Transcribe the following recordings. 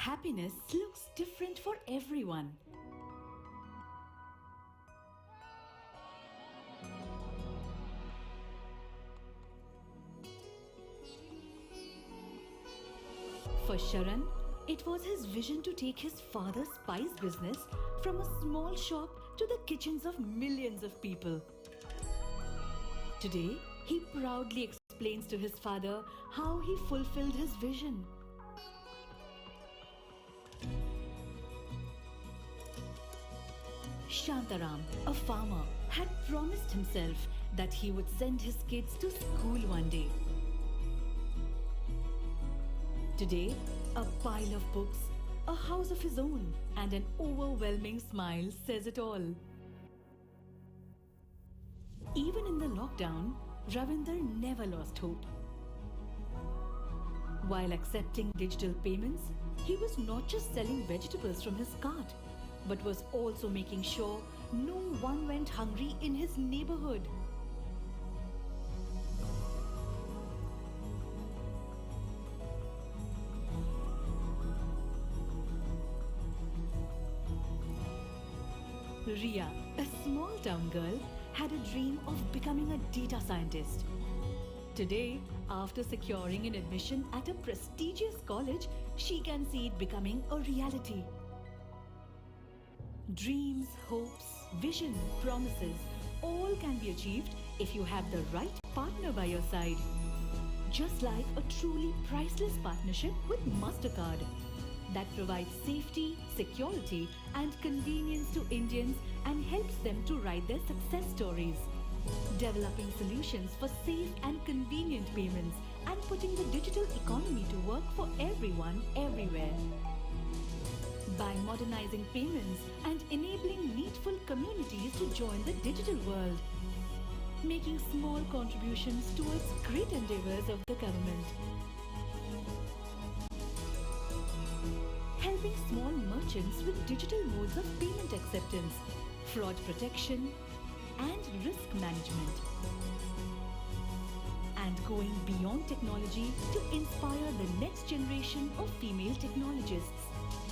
Happiness looks different for everyone. For Sharan, it was his vision to take his father's spice business from a small shop to the kitchens of millions of people. Today, he proudly explains to his father how he fulfilled his vision. Shantaram, a farmer, had promised himself that he would send his kids to school one day. Today, a pile of books, a house of his own, and an overwhelming smile says it all. Even in the lockdown, Ravinder never lost hope. While accepting digital payments, he was not just selling vegetables from his cart, but was also making sure no one went hungry in his neighborhood. Ria, a small town girl, had a dream of becoming a data scientist. Today, after securing an admission at a prestigious college, she can see it becoming a reality. Dreams, hopes, vision, promises, all can be achieved if you have the right partner by your side. Just like a truly priceless partnership with MasterCard that provides safety, security, and convenience to Indians and helps them to write their success stories. Developing solutions for safe and convenient payments and putting the digital economy to work for everyone, everywhere. By modernizing payments and enabling needful communities to join the digital world. Making small contributions towards great endeavors of the government. Helping small merchants with digital modes of payment acceptance, fraud protection, and risk management. And going beyond technology to inspire the next generation of female technologists.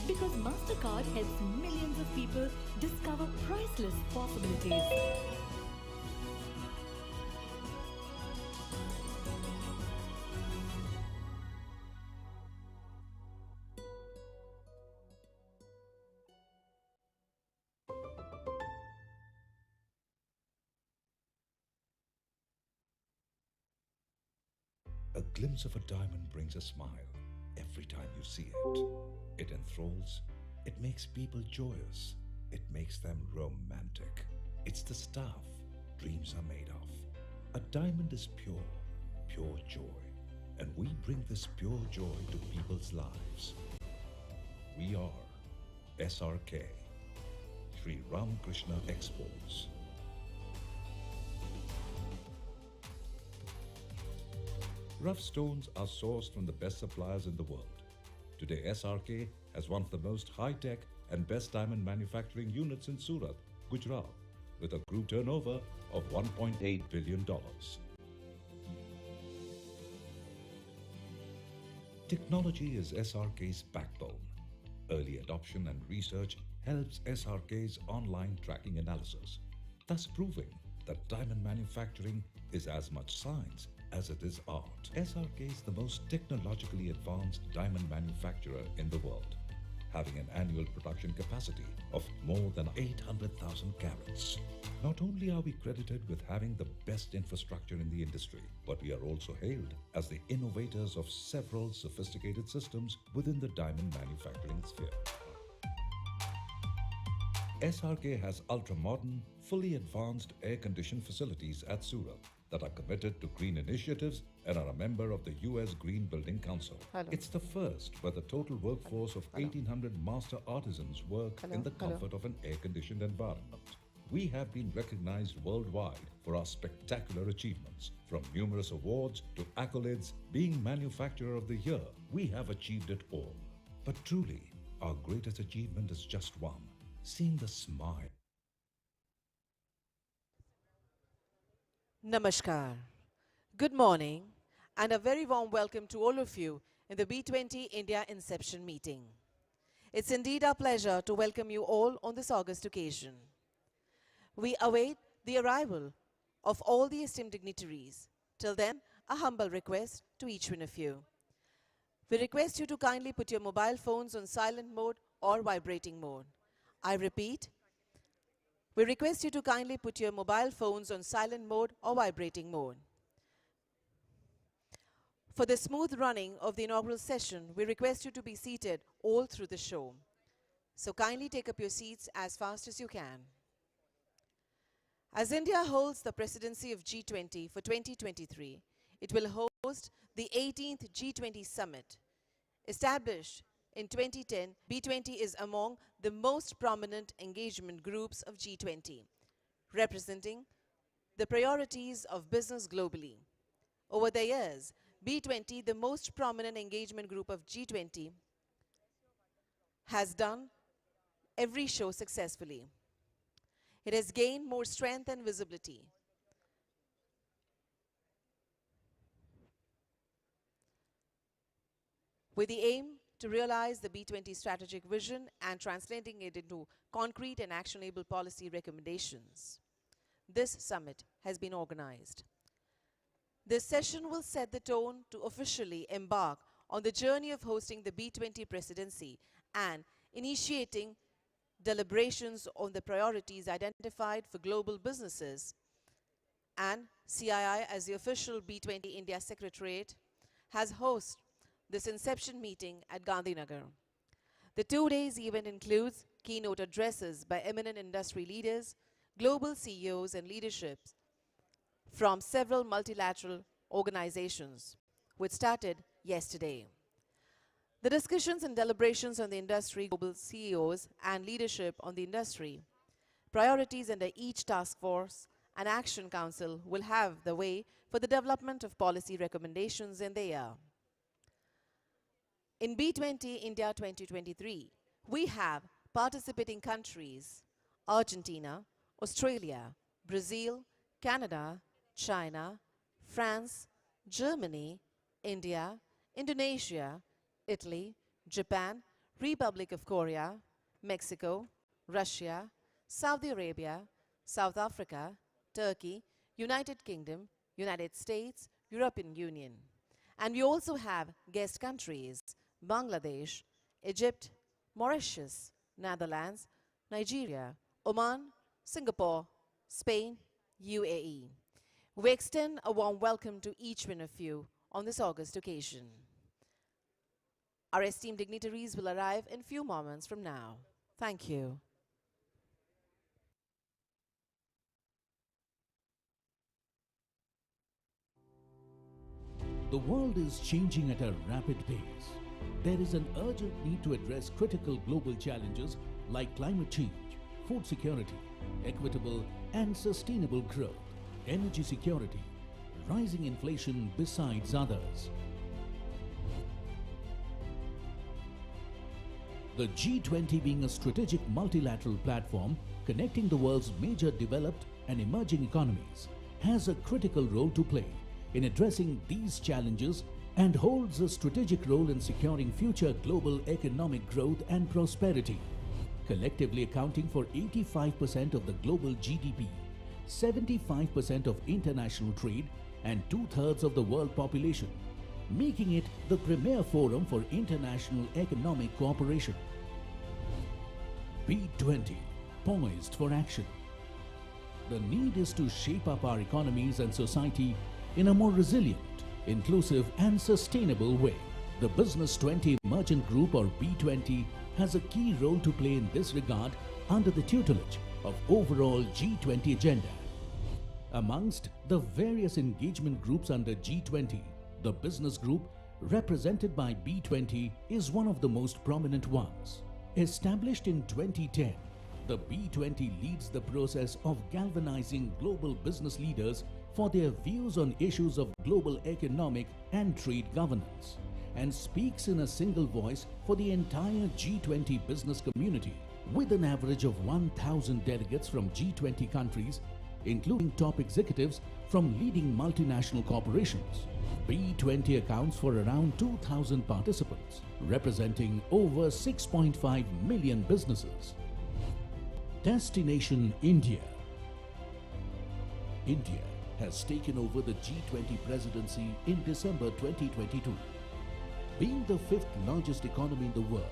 Because MasterCard helps millions of people discover priceless possibilities. A glimpse of a diamond brings a smile every time you see it. It enthralls, it makes people joyous, it makes them romantic. It's the stuff dreams are made of. A diamond is pure, pure joy, and we bring this pure joy to people's lives. We are SRK, Sri Ramakrishna Exports. Rough stones are sourced from the best suppliers in the world. Today, SRK has one of the most high-tech and best diamond manufacturing units in Surat, Gujarat, with a group turnover of $1.8 billion. Technology is SRK's backbone. Early adoption and research helps SRK's online tracking analysis, thus proving that diamond manufacturing is as much science as it is art. SRK is the most technologically advanced diamond manufacturer in the world, having an annual production capacity of more than 800,000 carats. Not only are we credited with having the best infrastructure in the industry, but we are also hailed as the innovators of several sophisticated systems within the diamond manufacturing sphere. SRK has ultra-modern, fully advanced air-conditioned facilities at Surat that are committed to green initiatives and are a member of the US Green Building Council. It's the first where the total workforce of 1,800 master artisans work in the comfort of an air-conditioned environment. We have been recognized worldwide for our spectacular achievements. From numerous awards to accolades, being Manufacturer of the Year, we have achieved it all. But truly, our greatest achievement is just one: seeing the smile. Namaskar. Good morning and a very warm welcome to all of you in the B20 India Inception meeting. It's indeed our pleasure to welcome you all on this august occasion. We await the arrival of all the esteemed dignitaries. Till then, a humble request to each one of you. We request you to kindly put your mobile phones on silent mode or vibrating mode. I repeat, we request you to kindly put your mobile phones on silent mode or vibrating mode. For the smooth running of the inaugural session, we request you to be seated all through the show. So kindly take up your seats as fast as you can. As India holds the presidency of G20 for 2023, it will host the 18th G20 Summit. Established in 2010, B20 is among the most prominent engagement groups of G20, representing the priorities of business globally. Over the years, B20, the most prominent engagement group of G20, has done every show successfully. It has gained more strength and visibility. With the aim to realize the B20 strategic vision and translating it into concrete and actionable policy recommendations, this summit has been organized. This session will set the tone to officially embark on the journey of hosting the B20 Presidency and initiating deliberations on the priorities identified for global businesses. And CII, as the official B20 India Secretariat, has hosted this Inception meeting at Gandhinagar. The 2 days event includes keynote addresses by eminent industry leaders, global CEOs and leaderships from several multilateral organizations, which started yesterday. The discussions and deliberations on the industry, global CEOs and leadership on the industry, priorities under each task force and action council will have the way for the development of policy recommendations in the year. In B20 India 2023, we have participating countries: Argentina, Australia, Brazil, Canada, China, France, Germany, India, Indonesia, Italy, Japan, Republic of Korea, Mexico, Russia, Saudi Arabia, South Africa, Turkey, United Kingdom, United States, European Union. And we also have guest countries: Bangladesh, Egypt, Mauritius, Netherlands, Nigeria, Oman, Singapore, Spain, UAE. We extend a warm welcome to each one of you on this august occasion. Our esteemed dignitaries will arrive in few moments from now. Thank you. The world is changing at a rapid pace. There is an urgent need to address critical global challenges like climate change, food security, equitable and sustainable growth, energy security, rising inflation, besides others. The G20, being a strategic multilateral platform connecting the world's major developed and emerging economies, has a critical role to play in addressing these challenges and holds a strategic role in securing future global economic growth and prosperity, collectively accounting for 85% of the global GDP, 75% of international trade, and 2/3 of the world population, making it the premier forum for international economic cooperation. B20, poised for action. The need is to shape up our economies and society in a more resilient, inclusive and sustainable way. The Business 20 Merchant Group, or B20, has a key role to play in this regard under the tutelage of overall G20 agenda. Amongst the various engagement groups under G20, the business group, represented by B20, is one of the most prominent ones. Established in 2010, the B20 leads the process of galvanizing global business leaders for their views on issues of global economic and trade governance, and speaks in a single voice for the entire G20 business community. With an average of 1,000 delegates from G20 countries, including top executives from leading multinational corporations. B20 accounts for around 2,000 participants, representing over 6.5 million businesses. Destination India. India has taken over the G20 presidency in December 2022. Being the fifth largest economy in the world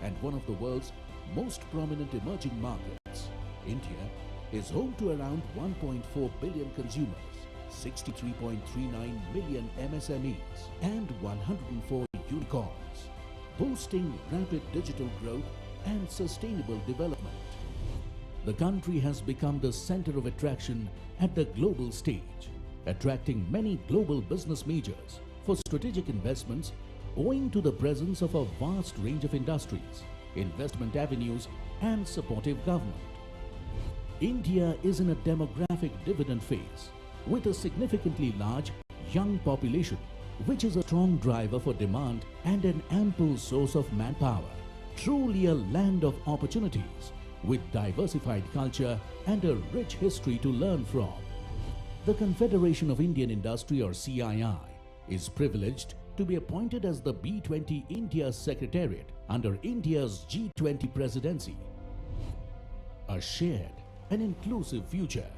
and one of the world's most prominent emerging markets, India is home to around 1.4 billion consumers, 63.39 million MSMEs, and 104 unicorns, boosting rapid digital growth and sustainable development. The country has become the center of attraction at the global stage, attracting many global business majors for strategic investments owing to the presence of a vast range of industries, investment avenues, and supportive government. India is in a demographic dividend phase with a significantly large young population, which is a strong driver for demand and an ample source of manpower. Truly a land of opportunities with diversified culture and a rich history to learn from. The Confederation of Indian Industry, or CII, is privileged to be appointed as the B20 India Secretariat under India's G20 Presidency. A shared and inclusive future.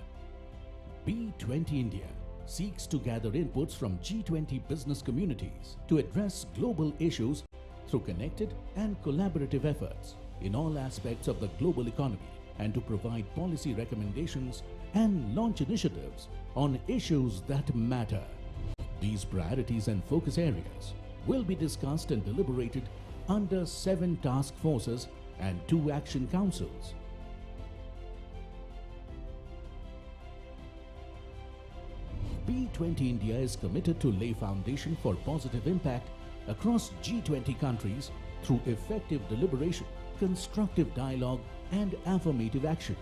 B20 India seeks to gather inputs from G20 business communities to address global issues through connected and collaborative efforts in all aspects of the global economy, and to provide policy recommendations and launch initiatives on issues that matter. These priorities and focus areas will be discussed and deliberated under 7 task forces and 2 action councils. B20 India is committed to lay foundation for positive impact across G20 countries through effective deliberation, constructive dialogue, and affirmative action.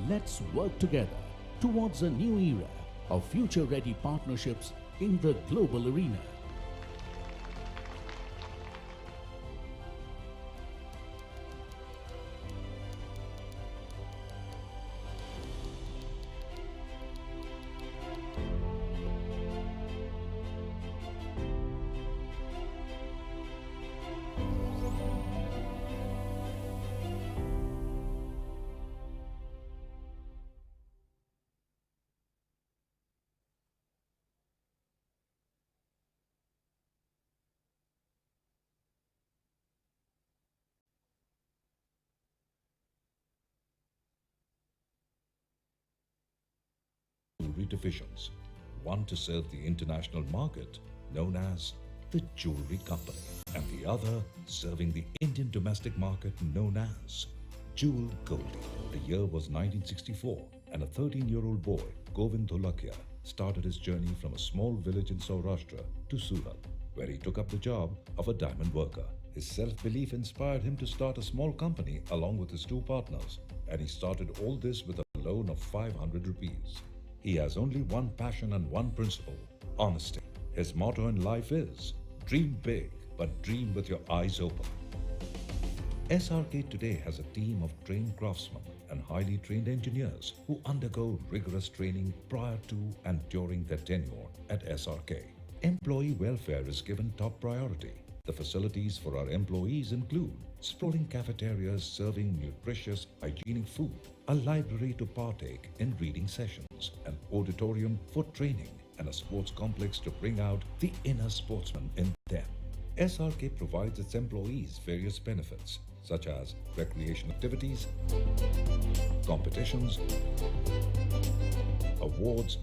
Let's work together towards a new era of future-ready partnerships in the global arena. Jewelry divisions. One to serve the international market, known as the Jewelry Company, and the other serving the Indian domestic market, known as Jewel Goldie. The year was 1964, and a 13-year-old boy, Govind Dholakia, started his journey from a small village in Saurashtra to Surat, where he took up the job of a diamond worker. His self-belief inspired him to start a small company along with his 2 partners, and he started all this with a loan of 500 rupees. He has only one passion and one principle: honesty. His motto in life is, dream big, but dream with your eyes open. SRK today has a team of trained craftsmen and highly trained engineers who undergo rigorous training prior to and during their tenure at SRK. Employee welfare is given top priority. The facilities for our employees include sprawling cafeterias serving nutritious, hygienic food, a library to partake in reading sessions, an auditorium for training, and a sports complex to bring out the inner sportsman in them. SRK provides its employees various benefits such as recreation activities, competitions, awards,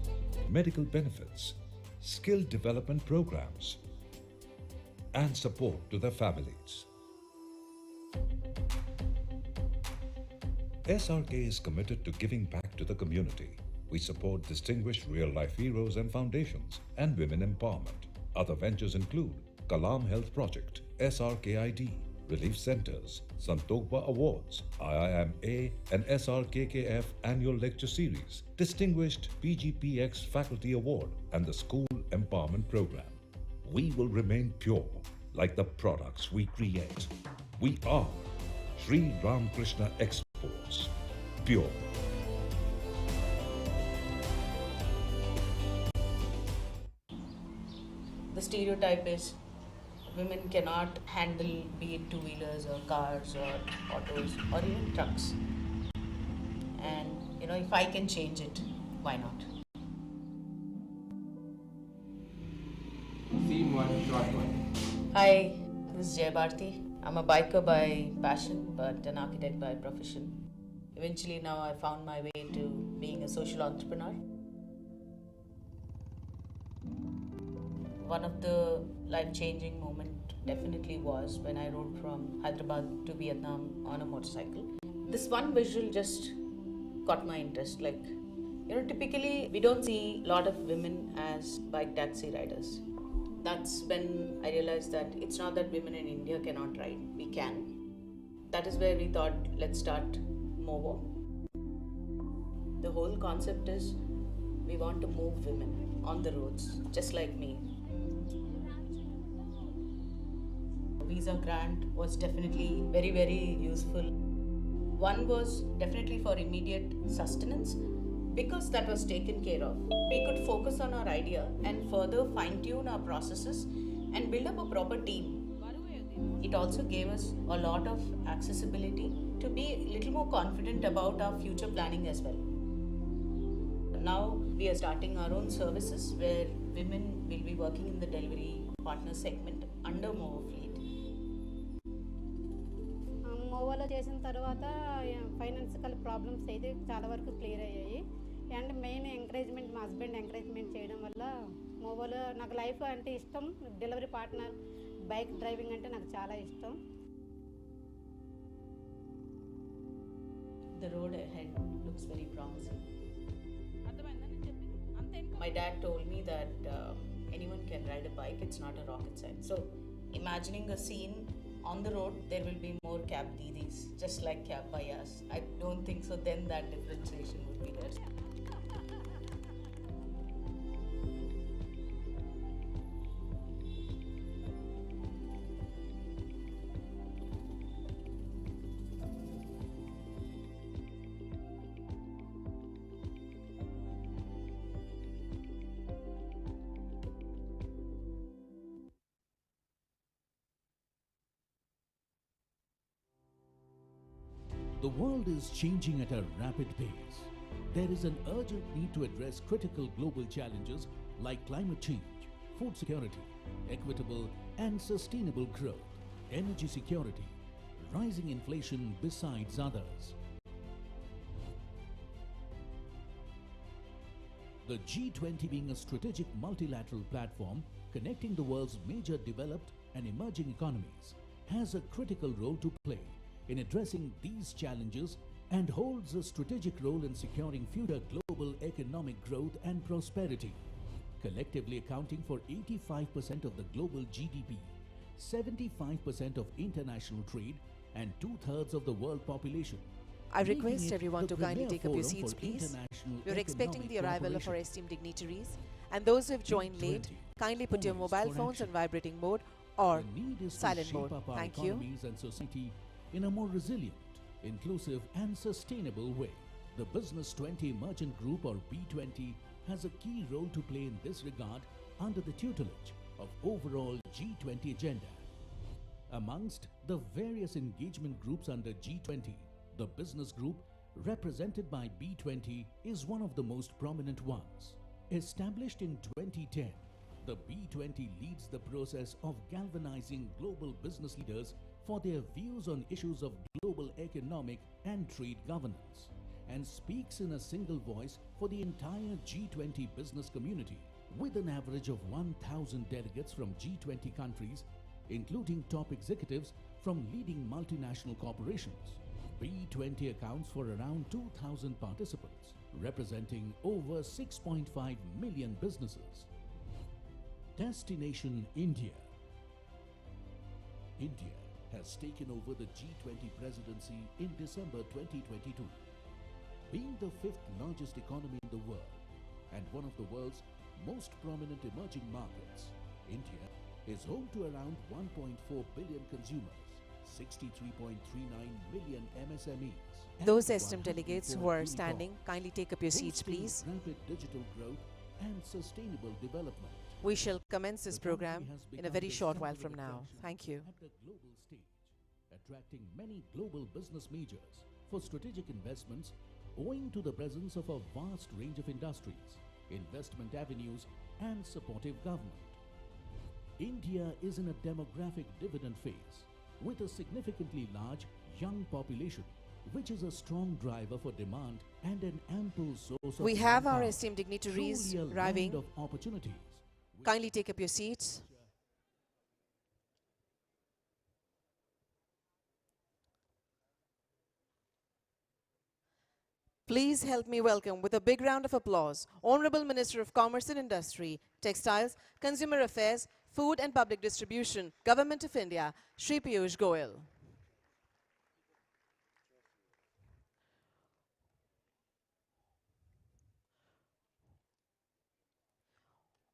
medical benefits, skill development programs, and support to their families. SRK is committed to giving back to the community. We support distinguished real-life heroes and foundations and women empowerment. Other ventures include Kalam Health Project, SRKID, Relief Centers, Santokba Awards, IIMA and SRKKF Annual Lecture Series, Distinguished PGPX Faculty Award, and the School Empowerment Program. We will remain pure like the products we create. We are Sri Ramakrishna Exports. Pure. stereotype is women cannot handle, be it two-wheelers or cars or autos or even trucks. And if I can change it, why not? Scene one, shot one. Hi, this is Jay Bharti. I'm a biker by passion, but an architect by profession. Eventually now I found my way to being a social entrepreneur. One of the life-changing moments definitely was when I rode from Hyderabad to Vietnam on a motorcycle. This one visual just caught my interest. Typically we don't see a lot of women as bike taxi riders. That's when I realized that it's not that women in India cannot ride, we can. That is where we thought, let's start Movo. The whole concept is we want to move women on the roads, just like me. Visa grant was definitely very, very useful. One was definitely for immediate sustenance. Because that was taken care of, we could focus on our idea and further fine-tune our processes and build up a proper team. It also gave us a lot of accessibility to be a little more confident about our future planning as well. Now we are starting our own services where women will be working in the delivery partner segment under Movo Fleet. మోవోలో చేసిన తర్వాత financial problems అయితే చాలా వరకు clear అయ్యాయి. And main encouragement మా husband encouragement చేయడం వల్ల మోవోలో నాకు లైఫ్ అంటే ఇష్టం. డెలివరీ పార్ట్నర్, బైక్ డ్రైవింగ్ అంటే నాకు చాలా ఇష్టం. The road ahead looks very promising. My dad told me that anyone can ride a bike, it's not a rocket science. So imagining a scene on the road, there will be more cab didis, just like cab bhaias. I don't think so then that differentiation would be there. The world is changing at a rapid pace. There is an urgent need to address critical global challenges like climate change, food security, equitable and sustainable growth, energy security, rising inflation, besides others. The G20, being a strategic multilateral platform connecting the world's major developed and emerging economies, has a critical role to play in addressing these challenges and holds a strategic role in securing future global economic growth and prosperity, collectively accounting for 85% of the global GDP, 75% of international trade, and 2/3 of the world population. I request everyone to kindly take up your seats, please. We are expecting the arrival of our esteemed dignitaries, and those who have joined late, kindly put your mobile phones on vibrating mode or silent mode. Thank you. And society in a more resilient, inclusive and sustainable way. The Business 20 Merchant Group, or B20, has a key role to play in this regard under the tutelage of overall G20 agenda. Amongst the various engagement groups under G20, the business group represented by B20 is one of the most prominent ones. Established in 2010, the B20 leads the process of galvanizing global business leaders for their views on issues of global economic and trade governance, and speaks in a single voice for the entire G20 business community, with an average of 1,000 delegates from G20 countries, including top executives from leading multinational corporations. B20 accounts for around 2,000 participants, representing over 6.5 million businesses. Destination India. India has taken over the G20 Presidency in December 2022. Being the 5th largest economy in the world and one of the world's most prominent emerging markets, India is home to around 1.4 billion consumers, 63.39 million MSMEs. Those esteemed delegates who are standing, kindly take up your seats, please. Rapid digital growth and sustainable development. We shall commence this The country program has in a become very the short center while of from now. attraction Thank you. At the global stage, attracting many global business majors for strategic investments owing to the presence of a vast range of industries, investment avenues, and supportive government. India is in a demographic dividend phase with a significantly large young population, which is a strong driver for demand and an ample source of We have our manpower. esteemed dignitaries Truly a land arriving. of opportunities. Kindly take up your seats. Please help me welcome with a big round of applause Honorable Minister of Commerce and Industry, Textiles, Consumer Affairs, Food and Public Distribution, Government of India, Shri Piyush Goyal.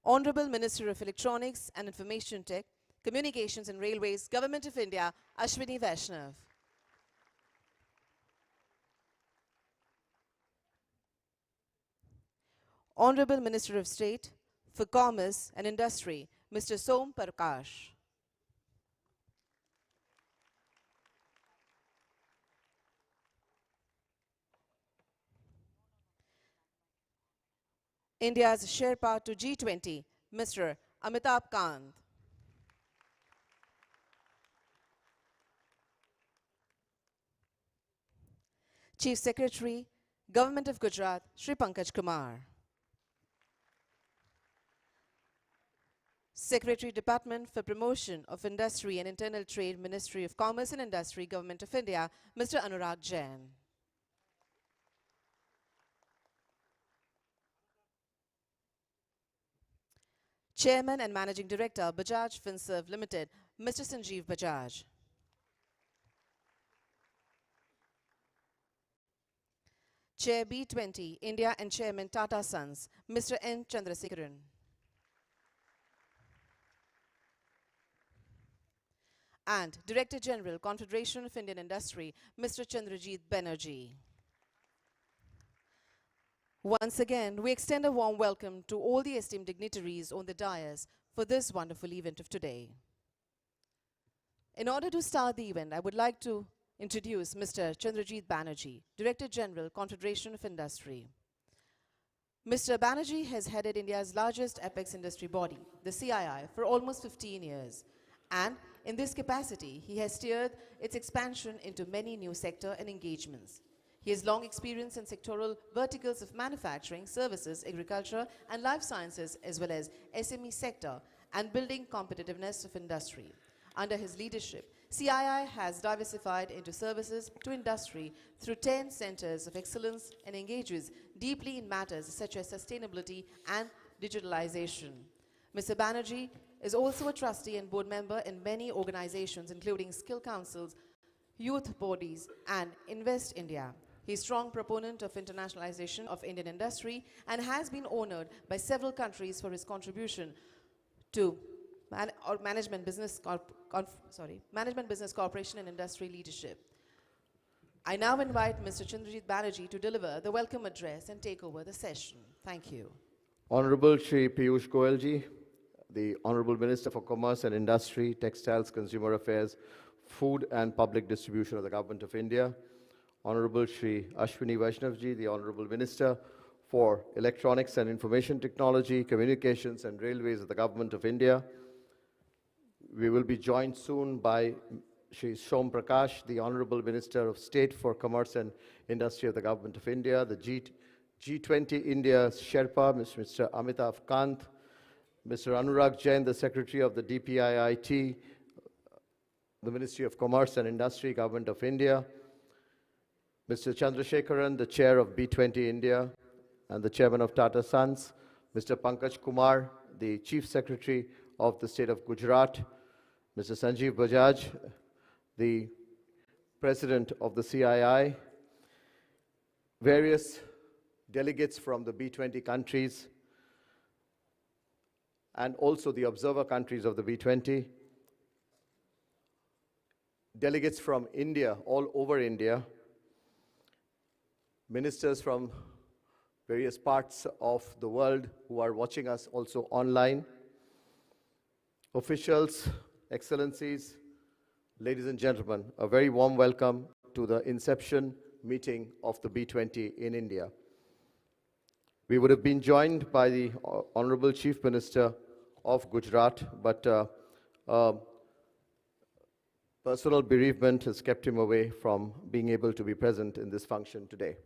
Honorable Minister of Electronics and Information Tech, Communications and Railways, Government of India, Ashwini Vaishnav. Honorable Minister of State for Commerce and Industry, Mr. Som Prakash. India's Sherpa to G20, Mr. Amitabh Kant. Chief Secretary, Government of Gujarat, Shri Pankaj Kumar. Secretary, Department for Promotion of Industry and Internal Trade, Ministry of Commerce and Industry, Government of India, Mr. Anurag Jain. Chairman and Managing Director, Bajaj Finserv Limited, Mr. Sanjeev Bajaj. Chair B20 India and Chairman Tata Sons, Mr. N. Chandrasekaran. And Director General, Confederation of Indian Industry, Mr. Chandrajit Banerjee. Once again, we extend a warm welcome to all the esteemed dignitaries on the dais for this wonderful event of today. In order to start the event, I would like to introduce Mr. Chandrajit Banerjee, Director General, Confederation of Industry. Mr. Banerjee has headed India's largest apex industry body, the CII, for almost 15 years. And in this capacity, he has steered its expansion into many new sector and engagements. He has long experience in sectoral verticals of manufacturing, services, agriculture, and life sciences, as well as SME sector and building competitiveness of industry. Under his leadership, CII has diversified into services to industry through 10 centers of excellence and engages deeply in matters such as sustainability and digitalization. Mr. Banerjee is also a trustee and board member in many organizations, including skill councils, youth bodies, and Invest India. He is a strong proponent of internationalization of Indian industry and has been honored by several countries for his contribution to management business corporation and industry leadership. I now invite Mr. Chandrajit Banerjee to deliver the welcome address and take over the session. Thank you. Honorable Shri Piyush Goyal ji, the Honorable Minister for Commerce and Industry, Textiles, Consumer Affairs, Food and Public Distribution of the Government of India, Honorable Shri Ashwini Vaishnav ji, the Honorable Minister for Electronics and Information Technology, Communications and Railways of the Government of India. We will be joined soon by Shri Som Prakash, the Honorable Minister of State for Commerce and Industry of the Government of India, the G20 India Sherpa, Mr. Amitabh Kant, Mr. Anurag Jain, the Secretary of the DPIIT, the Ministry of Commerce and Industry, Government of India, Mr. Chandrasekaran, the Chair of B20 India and the Chairman of Tata Sons, Mr. Pankaj Kumar, the Chief Secretary of the State of Gujarat, Mr. Sanjeev Bajaj, the President of the CII, various delegates from the B20 countries, and also the observer countries of the B20, delegates from India, all over India, ministers from various parts of the world who are watching us also online, Officials, excellencies, ladies and gentlemen, a very warm welcome to the Inception meeting of the B20 in India. We would have been joined by the Honorable Chief Minister of Gujarat, but personal bereavement has kept him away from being able to be present in this function today.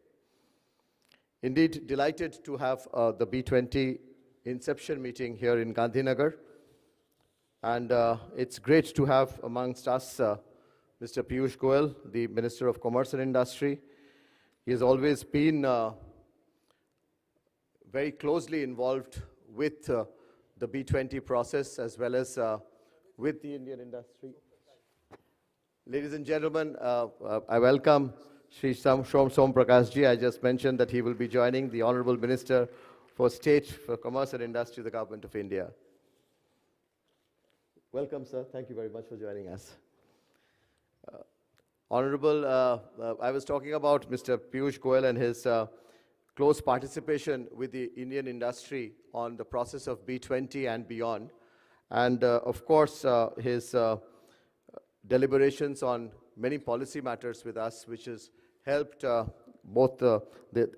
Indeed, delighted to have the B20 Inception meeting here in Gandhinagar. And it's great to have amongst us Mr. Piyush Goyal, the Minister of Commerce and Industry. He has always been very closely involved with the B20 process as well as with the Indian industry. Ladies and gentlemen, I welcome Shri Som Prakashji. I just mentioned that he will be joining the Honorable Minister for State for Commerce and Industry of the Government of India. Welcome, sir. Thank you very much for joining us. Honorable, I was talking about Mr. Piyush Goyal and his close participation with the Indian industry on the process of B20 and beyond. And of course, his deliberations on many policy matters with us, which has helped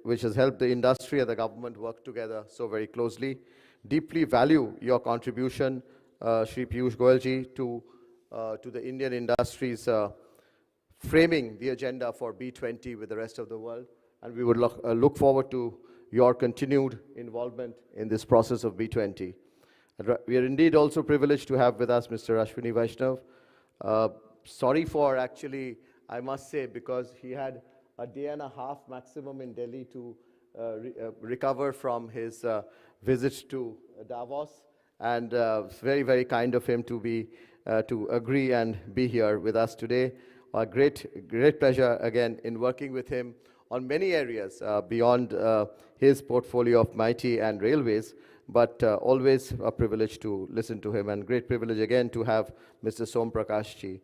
which has helped the industry and the government work together so very closely. Deeply value your contribution, Shri Piyush Goyalji, to the Indian industry's framing the agenda for B20 with the rest of the world. And we would look forward to your continued involvement in this process of B20. We are indeed also privileged to have with us Mr. Ashwini Vaishnav. Sorry for actually, I must say, because he had a day and a half maximum in Delhi to recover from his visit to Davos. And it's very, very kind of him to agree and be here with us today. A great pleasure again in working with him on many areas beyond his portfolio of MIT and railways, but always a privilege to listen to him, and great privilege again to have Mr. Som Prakashji.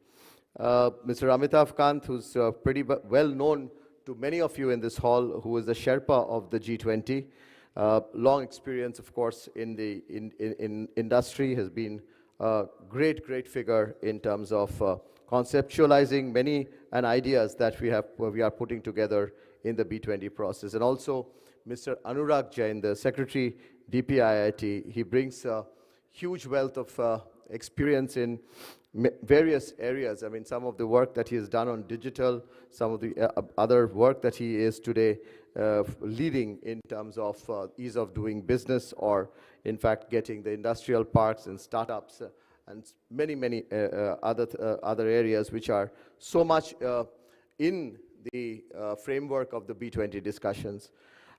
Mr. Amitav Kant, who's pretty well known to many of you in this hall, who is the Sherpa of the G20. Long experience, of course, in the industry, has been a great figure in terms of conceptualizing many ideas that we are putting together in the B20 process. And also Mr. Anurag Jain, the Secretary, DPIIT. He brings a huge wealth of experience in various areas. I mean, some of the work that he has done on digital, some of the other work that he is today leading in terms of ease of doing business, or in fact getting the industrial parks and startups and many other areas which are so much in the framework of the B20 discussions.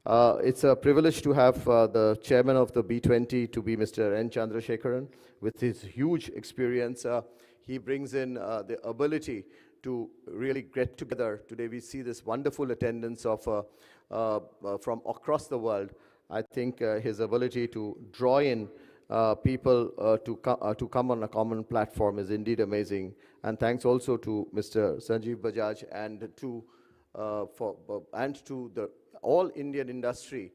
It's a privilege to have the chairman of the B20 to be Mr. N. Chandrasekaran. With his huge experience, he brings in the ability to really get together. Today we see this wonderful attendance of from across the world. I think his ability to draw in people to come on a common platform is indeed amazing. And thanks also to Mr. Sanjeev Bajaj and to the all Indian industry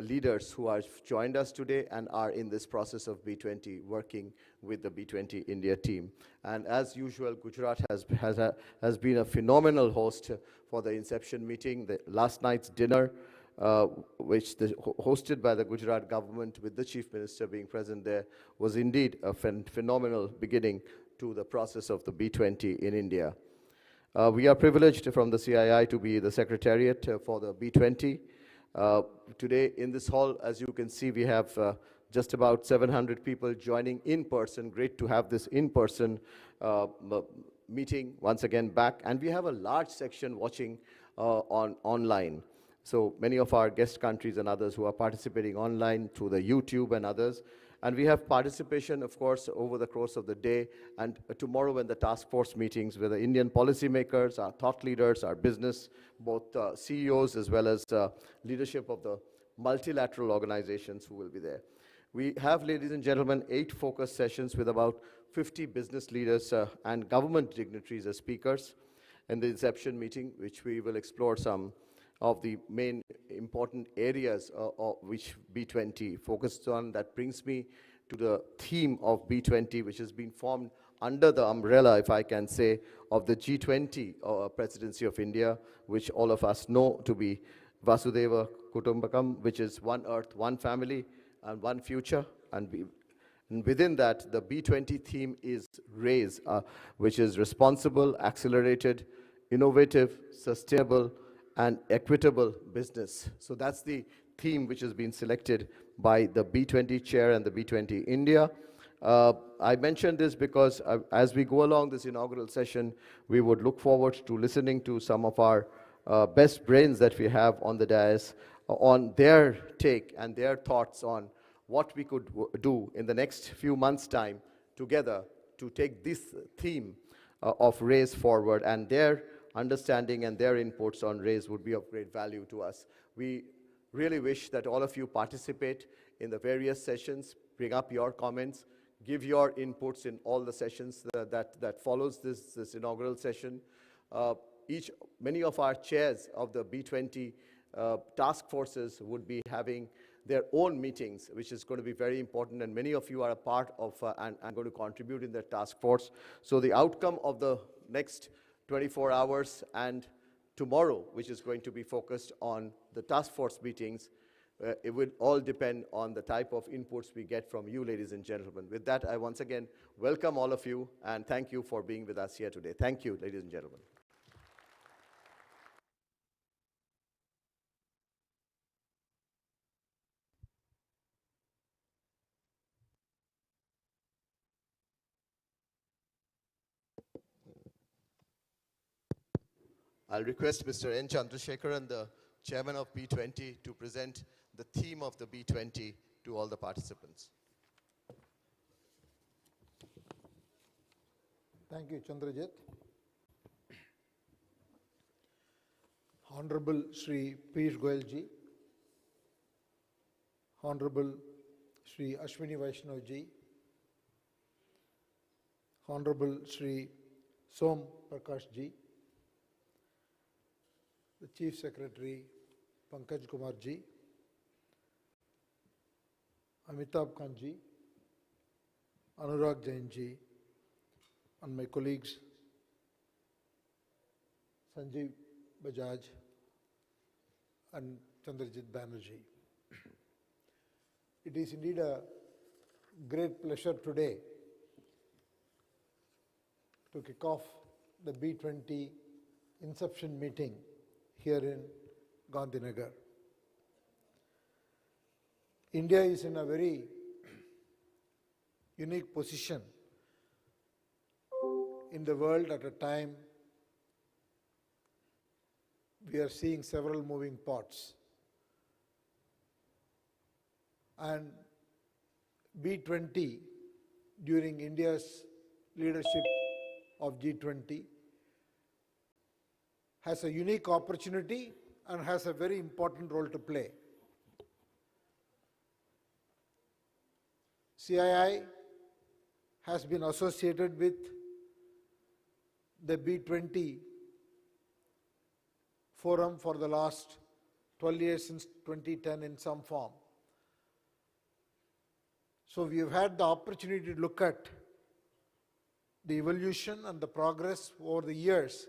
leaders who have joined us today and are in this process of B20, working with the B20 India team. And as usual, Gujarat has been a phenomenal host for the Inception meeting. The last night's dinner, hosted by the Gujarat government with the Chief Minister being present there, was indeed a phenomenal beginning to the process of the B20 in India. We are privileged from the CII to be the Secretariat for the B20. Today in this hall, as you can see, we have just about 700 people joining in person. Great to have this in-person meeting once again back. And we have a large section watching online. So many of our guest countries and others who are participating online through the YouTube and others. And we have participation, of course, over the course of the day and tomorrow when the task force meetings with the Indian policymakers, our thought leaders, our business, both CEOs as well as leadership of the multilateral organizations who will be there. We have, ladies and gentlemen, 8 focus sessions with about 50 business leaders and government dignitaries as speakers in the Inception meeting, which we will explore some of the main important areas of which B20 focused on. That brings me to the theme of B20, which has been formed under the umbrella, if I can say, of the G20 Presidency of India, which all of us know to be Vasudeva Kutumbakam, which is one earth, one family, and one future. And within that, the B20 theme is RAISE, which is responsible, accelerated, innovative, sustainable, and equitable business. So that's the theme which has been selected by the B20 chair and the B20 India. I mentioned this because as we go along this inaugural session, we would look forward to listening to some of our best brains that we have on the dais on their take and their thoughts on what we could do in the next few months' time together to take this theme of RAISE forward, and their understanding and their inputs on RAISE would be of great value to us. We really wish that all of you participate in the various sessions, bring up your comments, give your inputs in all the sessions that follows this inaugural session. Many of our chairs of the B20 task forces would be having their own meetings, which is going to be very important, and many of you are a part of and going to contribute in that task force. So the outcome of the next 24 hours and tomorrow, which is going to be focused on the task force meetings, it will all depend on the type of inputs we get from you, ladies and gentlemen. With that, I once again welcome all of you and thank you for being with us here today. Thank you, ladies and gentlemen. I'll request Mr. N. Chandrasekharan, the chairman of B20, to present the theme of the B20 to all the participants. Thank you, Chandrajit. Honorable Shri Piyush Goyal ji, Honorable Shri Ashwini Vaishnav ji, Honorable Shri Som Prakash ji, the Chief Secretary Pankaj Kumar ji, Amitabh Khan ji, Anurag Jain ji, and my colleagues Sanjeev Bajaj and Chandrajit Banerjee. It is indeed a great pleasure today to kick off the B20 Inception meeting here in Gandhinagar. India is in a very unique position in the world at a time we are seeing several moving parts. And B20 during India's leadership of G20 has a unique opportunity and has a very important role to play. CII has been associated with the B20 forum for the last 12 years, since 2010 in some form. So we have had the opportunity to look at the evolution and the progress over the years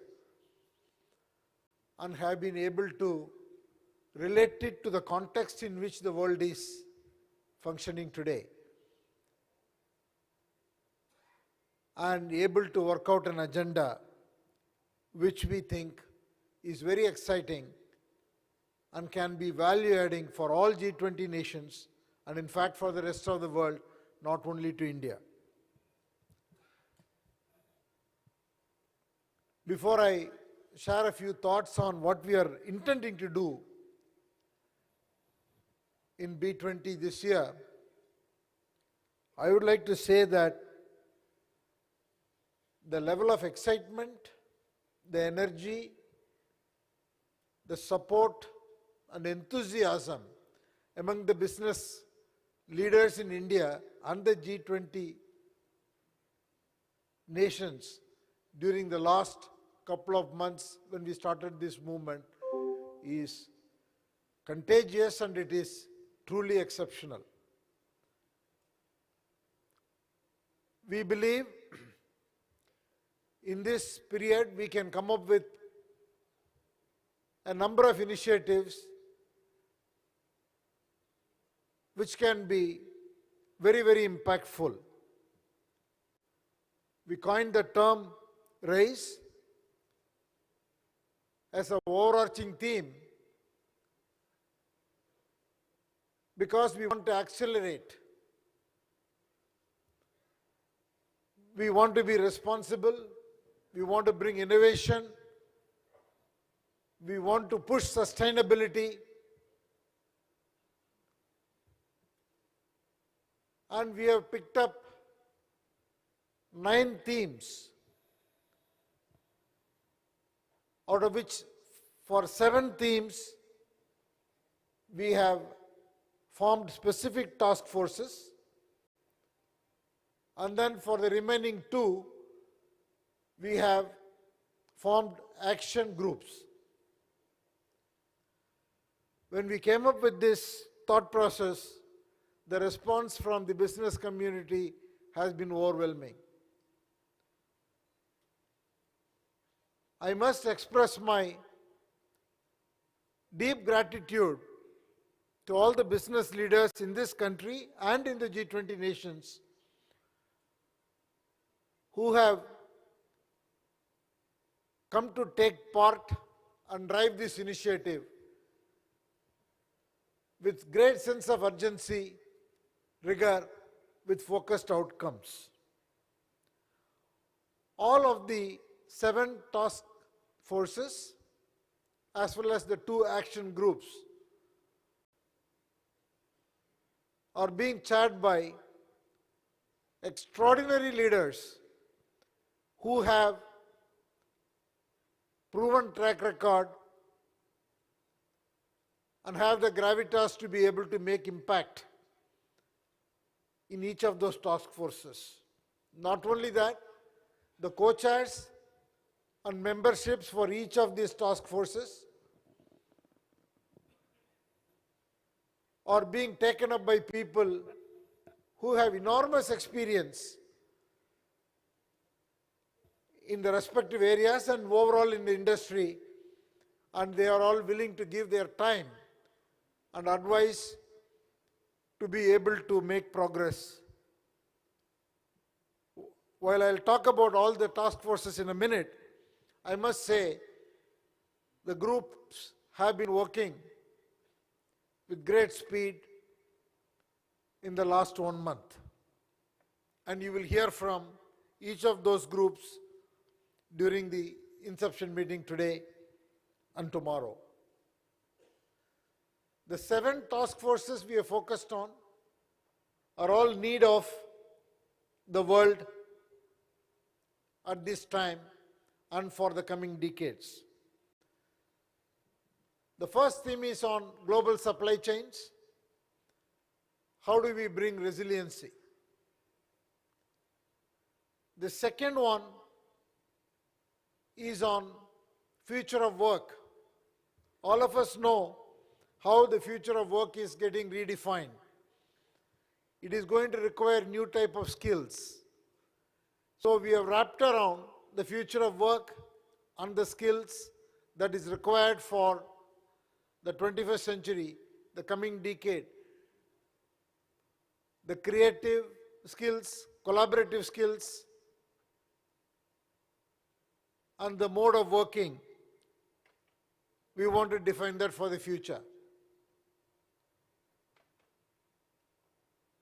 and have been able to relate it to the context in which the world is functioning today, and able to work out an agenda which we think is very exciting and can be value-adding for all G20 nations and in fact for the rest of the world, not only to India. Before I share a few thoughts on what we are intending to do in B20 this year, I would like to say that the level of excitement, the energy, the support and enthusiasm among the business leaders in India and the G20 nations during the last couple of months when we started this movement is contagious, and it is truly exceptional. We believe in this period we can come up with a number of initiatives which can be very, very impactful. We coined the term RAISE as an overarching theme because we want to accelerate. We want to be responsible. We want to bring innovation. We want to push sustainability. And we have picked up 9 themes, out of which for 7 themes we have formed specific task forces, and then for the remaining 2 we have formed action groups. When we came up with this thought process, the response from the business community has been overwhelming. I must express my deep gratitude to all the business leaders in this country and in the G20 nations who have come to take part and drive this initiative with great sense of urgency, rigor, with focused outcomes. All of the 7 task forces as well as the 2 action groups are being chaired by extraordinary leaders who have proven track record and have the gravitas to be able to make impact in each of those task forces. Not only that, the co-chairs and memberships for each of these task forces are being taken up by people who have enormous experience in the respective areas and overall in the industry, and they are all willing to give their time and advice to be able to make progress. While I'll talk about all the task forces in a minute, I must say the groups have been working with great speed in the last 1 month. And you will hear from each of those groups during the Inception meeting today and tomorrow. The 7 task forces we are focused on are all need of the world at this time and for the coming decades. The first theme is on global supply chains. How do we bring resiliency? The second one is on future of work. All of us know how the future of work is getting redefined. It is going to require new type of skills. So we have wrapped around the future of work and the skills that is required for the 21st century, the coming decade. The creative skills, collaborative skills, and the mode of working. We want to define that for the future.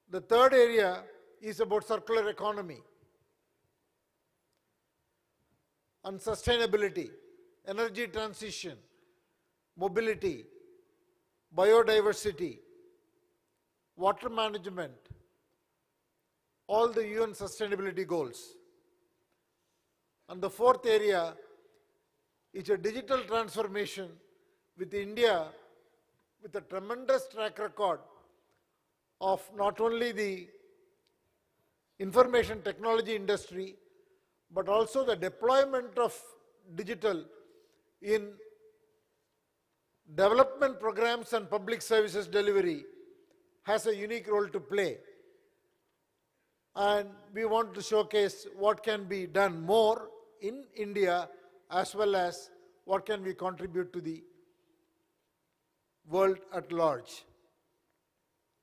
The third area is about circular economy and sustainability, energy transition, mobility, biodiversity, water management, all the UN sustainability goals. And the fourth area is a digital transformation with India with a tremendous track record of not only the information technology industry, but also the deployment of digital in development programs and public services delivery has a unique role to play. and we want to showcase what can be done more in India as well as what can we contribute to the world at large.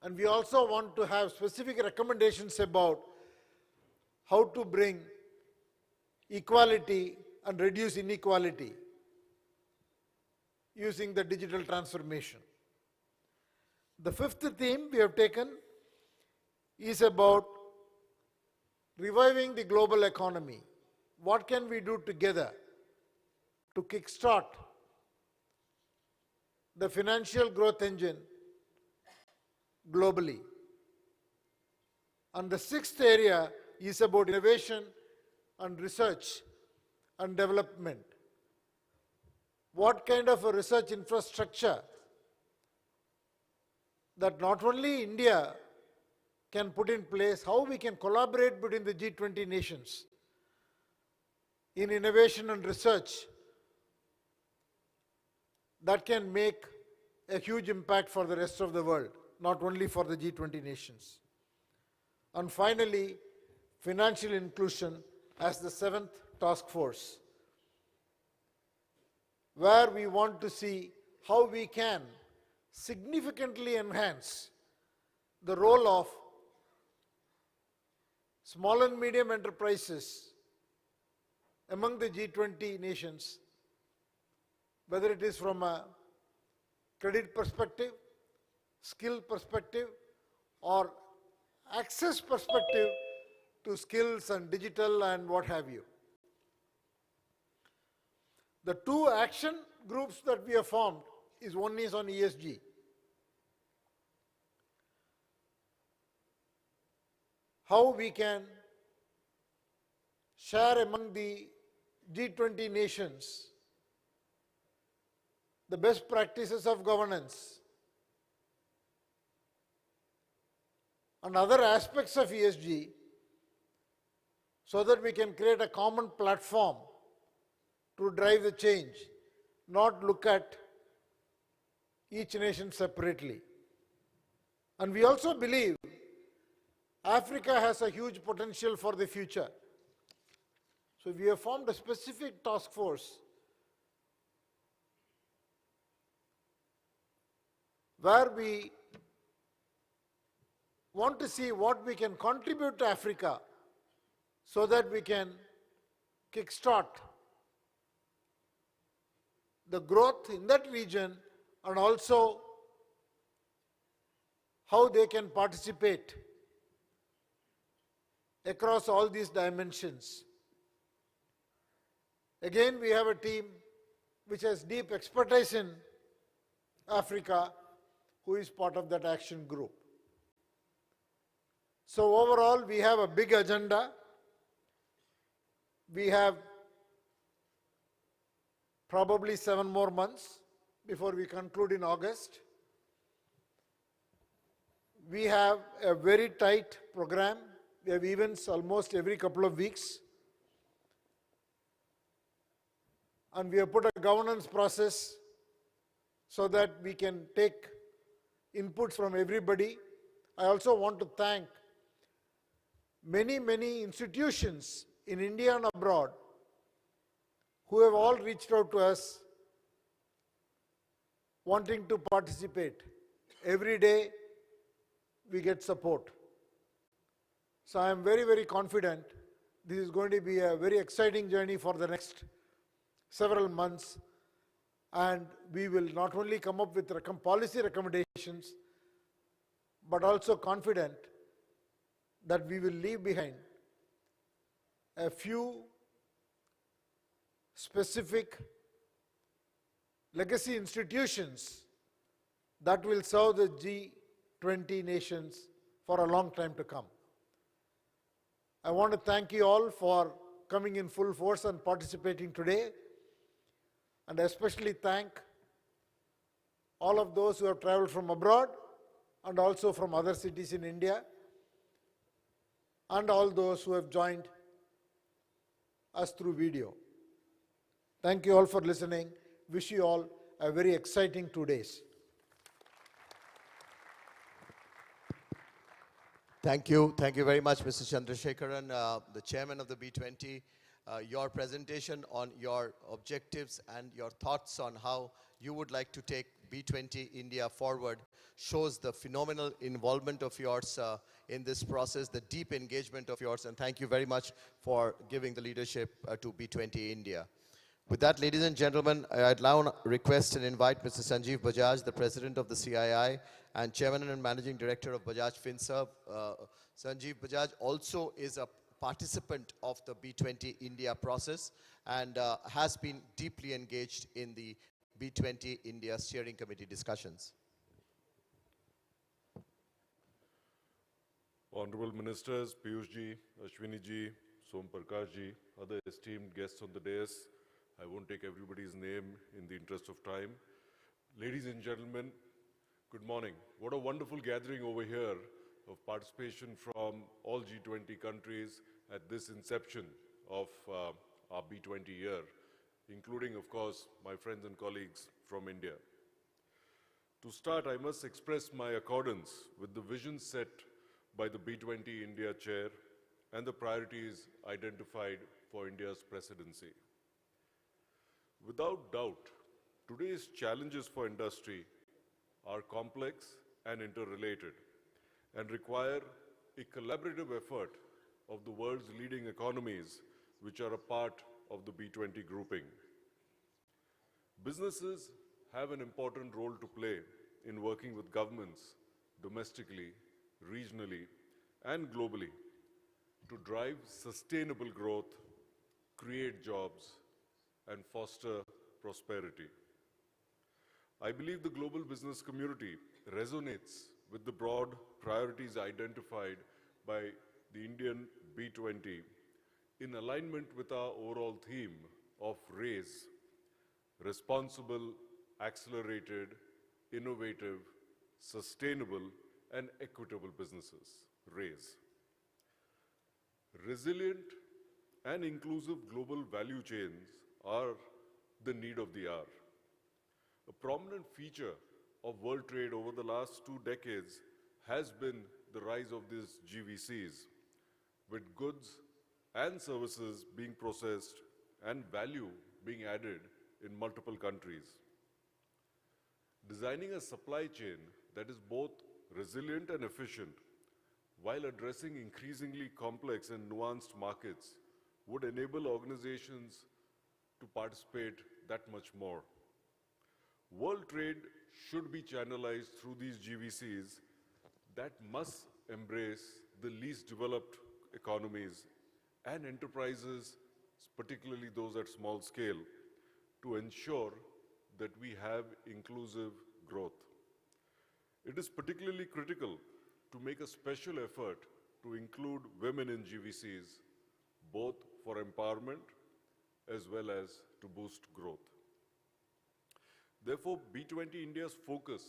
And we also want to have specific recommendations about how to bring equality and reduce inequality using the digital transformation. The fifth theme we have taken is about reviving the global economy. What can we do together to kickstart the financial growth engine globally? And the sixth area is about innovation and research and development. What kind of a research infrastructure that not only India can put in place, how we can collaborate between the G20 nations in innovation and research that can make a huge impact for the rest of the world, not only for the G20 nations. And finally, financial inclusion as the seventh task force, where we want to see how we can significantly enhance the role of small and medium enterprises among the G20 nations, whether it is from a credit perspective, skill perspective, or access perspective to skills and digital and what have you. The two action groups that we have formed is one is on ESG. How we can share among the G20 nations the best practices of governance and other aspects of ESG so that we can create a common platform to drive the change, not look at each nation separately. And we also believe Africa has a huge potential for the future. So we have formed a specific task force where we want to see what we can contribute to Africa so that we can kickstart the growth in that region and also how they can participate across all these dimensions. Again, we have a team which has deep expertise in Africa who is part of that action group. So overall, we have a big agenda. We have probably 7 more months before we conclude in August. We have a very tight program. We have events almost every couple of weeks. And we have put a governance process so that we can take inputs from everybody. I also want to thank many institutions in India and abroad who have all reached out to us wanting to participate. Every day we get support. So I am very confident this is going to be a very exciting journey for the next several months, and we will not only come up with policy recommendations, but also confident that we will leave behind a few specific legacy institutions that will serve the G20 nations for a long time to come. I want to thank you all for coming in full force and participating today, and especially thank all of those who have traveled from abroad and also from other cities in India, and all those who have joined us through video. Thank you all for listening. Wish you all a very exciting 2 days. Thank you. Thank you very much, Mr. Chandrasekharan, the chairman of the B20. Your presentation on your objectives and your thoughts on how you would like to take B20 India forward shows the phenomenal involvement of yours in this process, the deep engagement of yours, and thank you very much for giving the leadership to B20 India. With that, ladies and gentlemen, I'd now request and invite Mr. Sanjeev Bajaj, the President of the CII and Chairman and Managing Director of Bajaj FinServ. Sanjeev Bajaj also is a participant of the B20 India process and has been deeply engaged in the B20 India Steering Committee discussions. Honorable Ministers, Piyush ji, Ashwini ji, Som Prakash ji, other esteemed guests on the dais, I won't take everybody's name in the interest of time. Ladies and gentlemen, good morning. What a wonderful gathering over here of participation from all G20 countries at this inception of our B20 year, including, of course, my friends and colleagues from India. To start, I must express my accordance with the vision set by the B20 India chair and the priorities identified for India's presidency. Without doubt, today's challenges for industry are complex and interrelated and require a collaborative effort of the world's leading economies, which are a part of the B20 grouping. Businesses have an important role to play in working with governments domestically, regionally, and globally to drive sustainable growth, create jobs, and foster prosperity. I believe the global business community resonates with the broad priorities identified by the Indian B20 in alignment with our overall theme of RAISE, responsible, accelerated, innovative, sustainable, and equitable businesses, RAISE. Resilient and inclusive global value chains are the need of the hour. A prominent feature of world trade over the last 2 decades has been the rise of these GVCs, with goods and services being processed and value being added in multiple countries. Designing a supply chain that is both resilient and efficient while addressing increasingly complex and nuanced markets would enable organizations to participate that much more. World trade should be channelized through these GVCs that must embrace the least developed economies and enterprises, particularly those at small scale, to ensure that we have inclusive growth. It is particularly critical to make a special effort to include women in GVCs, both for empowerment as well as to boost growth. Therefore, B20 India's focus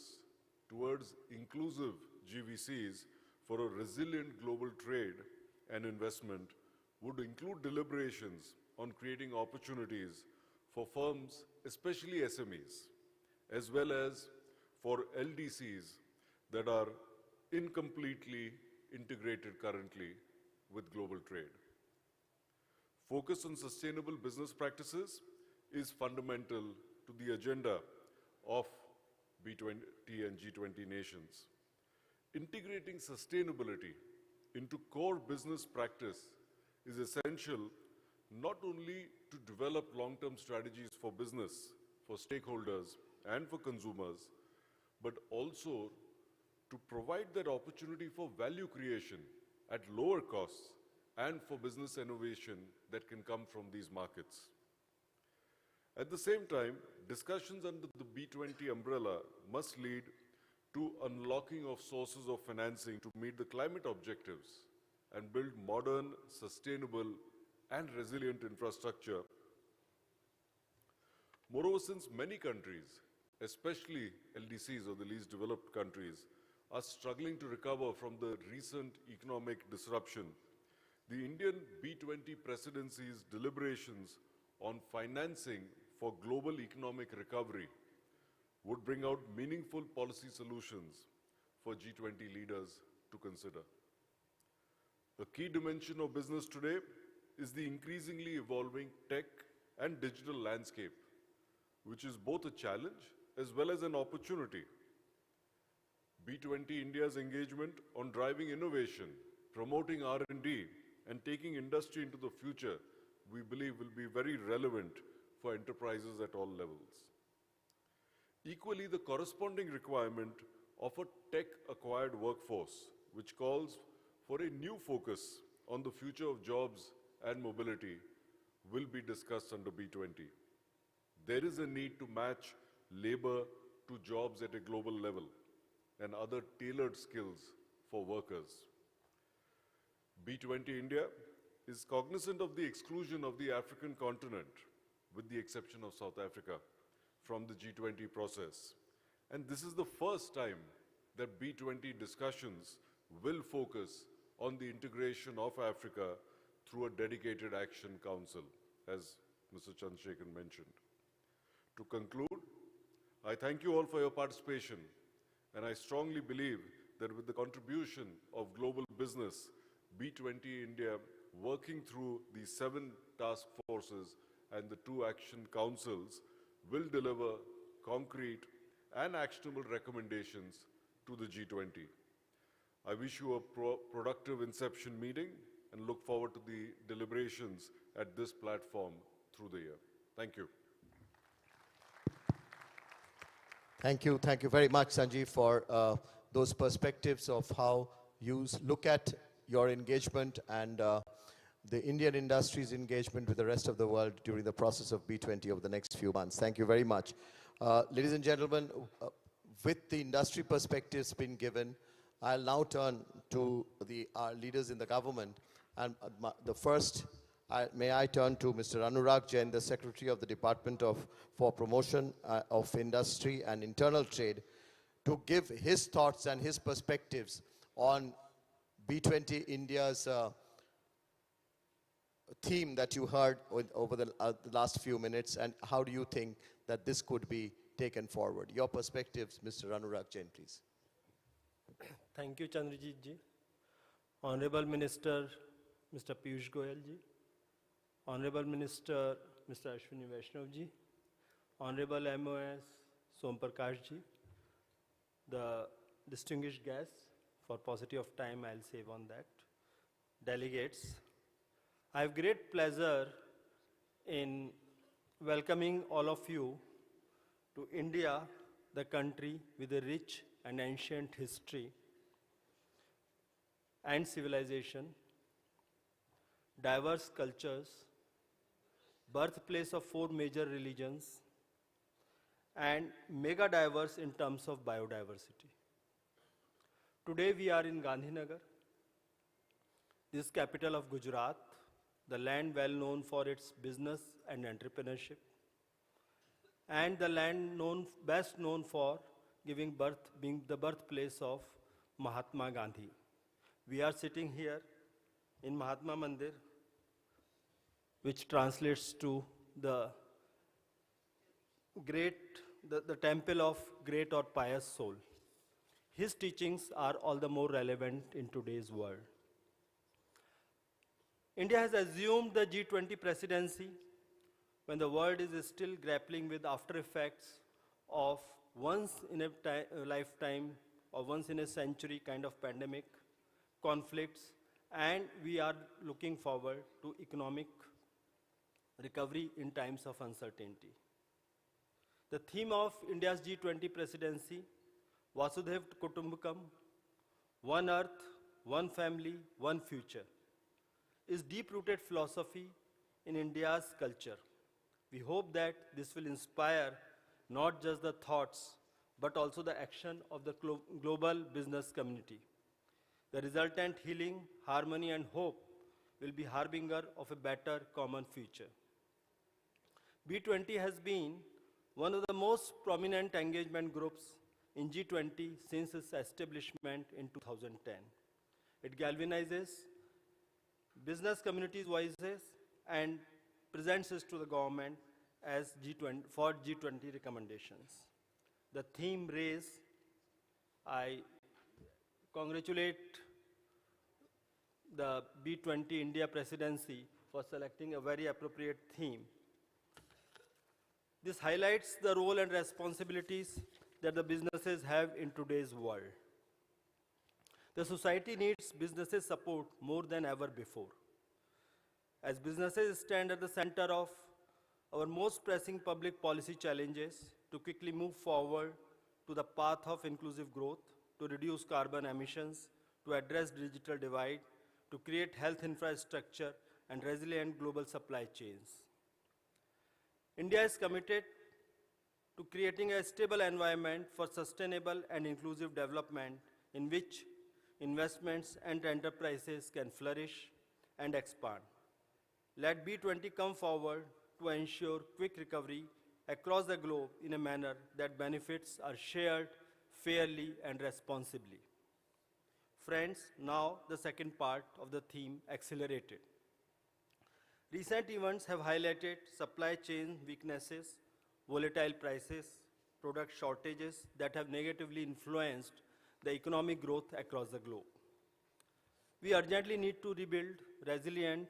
towards inclusive GVCs for a resilient global trade and investment would include deliberations on creating opportunities for firms, especially SMEs, as well as for LDCs that are incompletely integrated currently with global trade. Focus on sustainable business practices is fundamental to the agenda of B20 and G20 nations. Integrating sustainability into core business practice is essential not only to develop long-term strategies for business, for stakeholders, and for consumers, but also to provide that opportunity for value creation at lower costs and for business innovation that can come from these markets. At the same time, discussions under the B20 umbrella must lead to unlocking of sources of financing to meet the climate objectives and build modern, sustainable, and resilient infrastructure. Moreover, since many countries, especially LDCs or the least developed countries, are struggling to recover from the recent economic disruption, the Indian B20 Presidency's deliberations on financing for global economic recovery would bring out meaningful policy solutions for G20 leaders to consider. A key dimension of business today is the increasingly evolving tech and digital landscape, which is both a challenge as well as an opportunity. B20 India's engagement on driving innovation, promoting R&D, and taking industry into the future, we believe will be very relevant for enterprises at all levels. Equally, the corresponding requirement of a tech-acquired workforce, which calls for a new focus on the future of jobs and mobility, will be discussed under B20. There is a need to match labor to jobs at a global level and other tailored skills for workers. B20 India is cognizant of the exclusion of the African continent, with the exception of South Africa, from the G20 process. And this is the first time that B20 discussions will focus on the integration of Africa through a dedicated action council, as Mr. Chandrasekhan mentioned. To conclude, I thank you all for your participation, and I strongly believe that with the contribution of global business, B20 India, working through the 7 task forces and the 2 action councils, will deliver concrete and actionable recommendations to the G20. I wish you a productive Inception meeting and look forward to the deliberations at this platform through the year. Thank you. Thank you very much, Sanjeev, for those perspectives of how you look at your engagement and the Indian industry's engagement with the rest of the world during the process of B20 over the next few months. Thank you very much. Ladies and gentlemen, with the industry perspectives being given, I'll now turn to our leaders in the government. And may I turn to Mr. Anurag Jain, the Secretary of the Department for Promotion of Industry and Internal Trade, to give his thoughts and his perspectives on B20 India's theme that you heard over the last few minutes, and how do you think that this could be taken forward? Your perspectives, Mr. Anurag Jain, please. Thank you, Chandrajit ji. Honorable Minister, Mr. Piyush Goyal ji. Honorable Minister, Mr. Ashwini Vaishnav ji. Honorable MOS Som Prakash ji. The distinguished guests, for paucity of time, I'll save on that. Delegates, I have great pleasure in welcoming all of you to India, the country with a rich and ancient history and civilization, diverse cultures, birthplace of 4 major religions, and mega diverse in terms of biodiversity. Today we are in Gandhinagar, this capital of Gujarat, the land well known for its business and entrepreneurship, and the land best known for being the birthplace of Mahatma Gandhi. We are sitting here in Mahatma Mandir, which translates to the temple of great or pious soul. His teachings are all the more relevant in today's world. India has assumed the G20 presidency when the world is still grappling with after effects of once in a lifetime or once in a century kind of pandemic, conflicts, and we are looking forward to economic recovery in times of uncertainty. The theme of India's G20 presidency, Vasudhaiv Kutumbakam, one earth, one family, one future, is deep-rooted philosophy in India's culture. We hope that this will inspire not just the thoughts, but also the action of the global business community. The resultant healing, harmony, and hope will be harbinger of a better common future. B20 has been one of the most prominent engagement groups in G20 since its establishment in 2010. It galvanizes business community's voices and presents it to the government as for G20 recommendations. The theme raised, I congratulate the B20 India Presidency for selecting a very appropriate theme. This highlights the role and responsibilities that the businesses have in today's world. The society needs businesses' support more than ever before. As businesses stand at the center of our most pressing public policy challenges to quickly move forward to the path of inclusive growth, to reduce carbon emissions, to address digital divide, to create health infrastructure and resilient global supply chains. India is committed to creating a stable environment for sustainable and inclusive development in which investments and enterprises can flourish and expand. Let B20 come forward to ensure quick recovery across the globe in a manner that benefits are shared fairly and responsibly. Friends, now the second part of the theme, accelerated. Recent events have highlighted supply chain weaknesses, volatile prices, product shortages that have negatively influenced the economic growth across the globe. We urgently need to rebuild resilient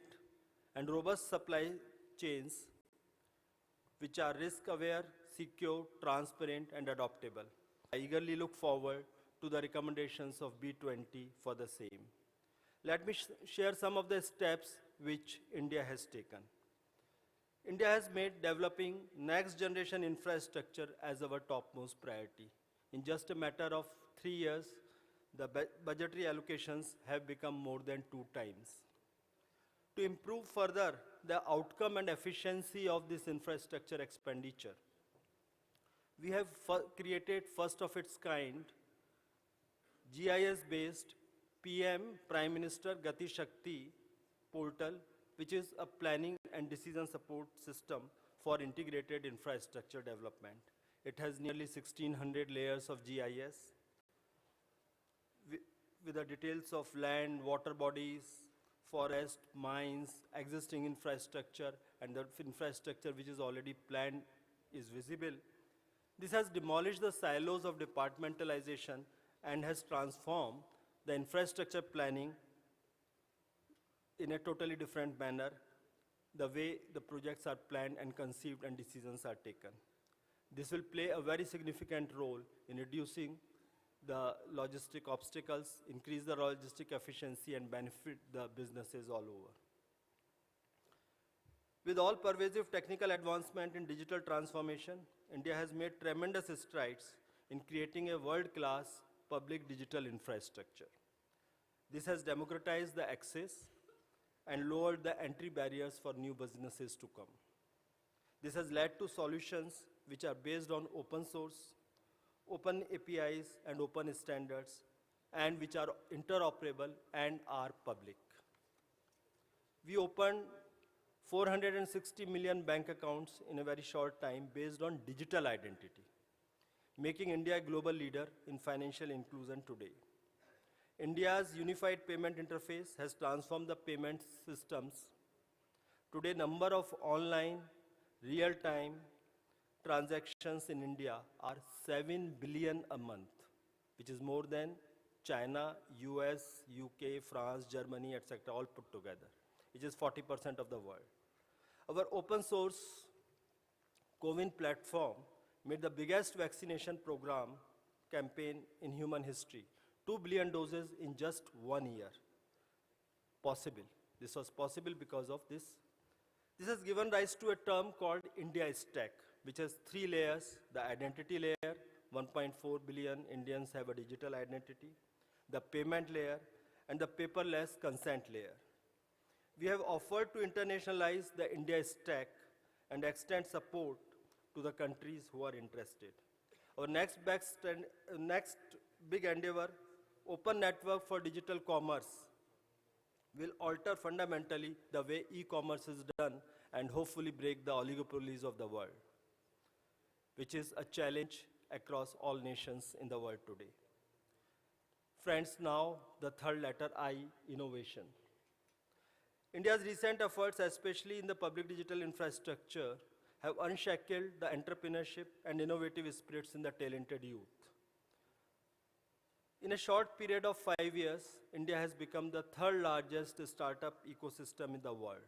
and robust supply chains which are risk-aware, secure, transparent, and adaptable. I eagerly look forward to the recommendations of B20 for the same. Let me share some of the steps which India has taken. India has made developing next-generation infrastructure as our topmost priority. In just a matter of 3 years, the budgetary allocations have become more than 2 times. To improve further the outcome and efficiency of this infrastructure expenditure, we have created first of its kind GIS-based PM Prime Minister Gati Shakti portal, which is a planning and decision support system for integrated infrastructure development. It has nearly 1,600 layers of GIS with the details of land, water bodies, forest, mines, existing infrastructure, and the infrastructure which is already planned is visible. This has demolished the silos of departmentalization and has transformed the infrastructure planning in a totally different manner, the way the projects are planned and conceived and decisions are taken. This will play a very significant role in reducing the logistic obstacles, increase the logistic efficiency, and benefit the businesses all over. With all pervasive technical advancement in digital transformation, India has made tremendous strides in creating a world-class public digital infrastructure. This has democratized the access and lowered the entry barriers for new businesses to come. This has led to solutions which are based on open source, open APIs, and open standards, and which are interoperable and are public. We opened 460 million bank accounts in a very short time based on digital identity, making India a global leader in financial inclusion today. India's unified payment interface has transformed the payment systems. Today, number of online, real-time transactions in India are 7 billion a month, which is more than China, US, UK, France, Germany, etc., all put together, which is 40% of the world. Our open source CoWIN platform made the biggest vaccination program campaign in human history, 2 billion doses in just 1 year. Possible. This was possible because of this. This has given rise to a term called India Stack, which has 3 layers: the identity layer, 1.4 billion Indians have a digital identity; the payment layer; and the paperless consent layer. We have offered to internationalize the India Stack and extend support to the countries who are interested. Our next big endeavor, Open Network for Digital Commerce, will alter fundamentally the way e-commerce is done and hopefully break the oligopolies of the world, which is a challenge across all nations in the world today. Friends, now the third letter, I, innovation. India's recent efforts, especially in the public digital infrastructure, have unshackled the entrepreneurship and innovative spirits in the talented youth. In a short period of 5 years, India has become the third largest startup ecosystem in the world.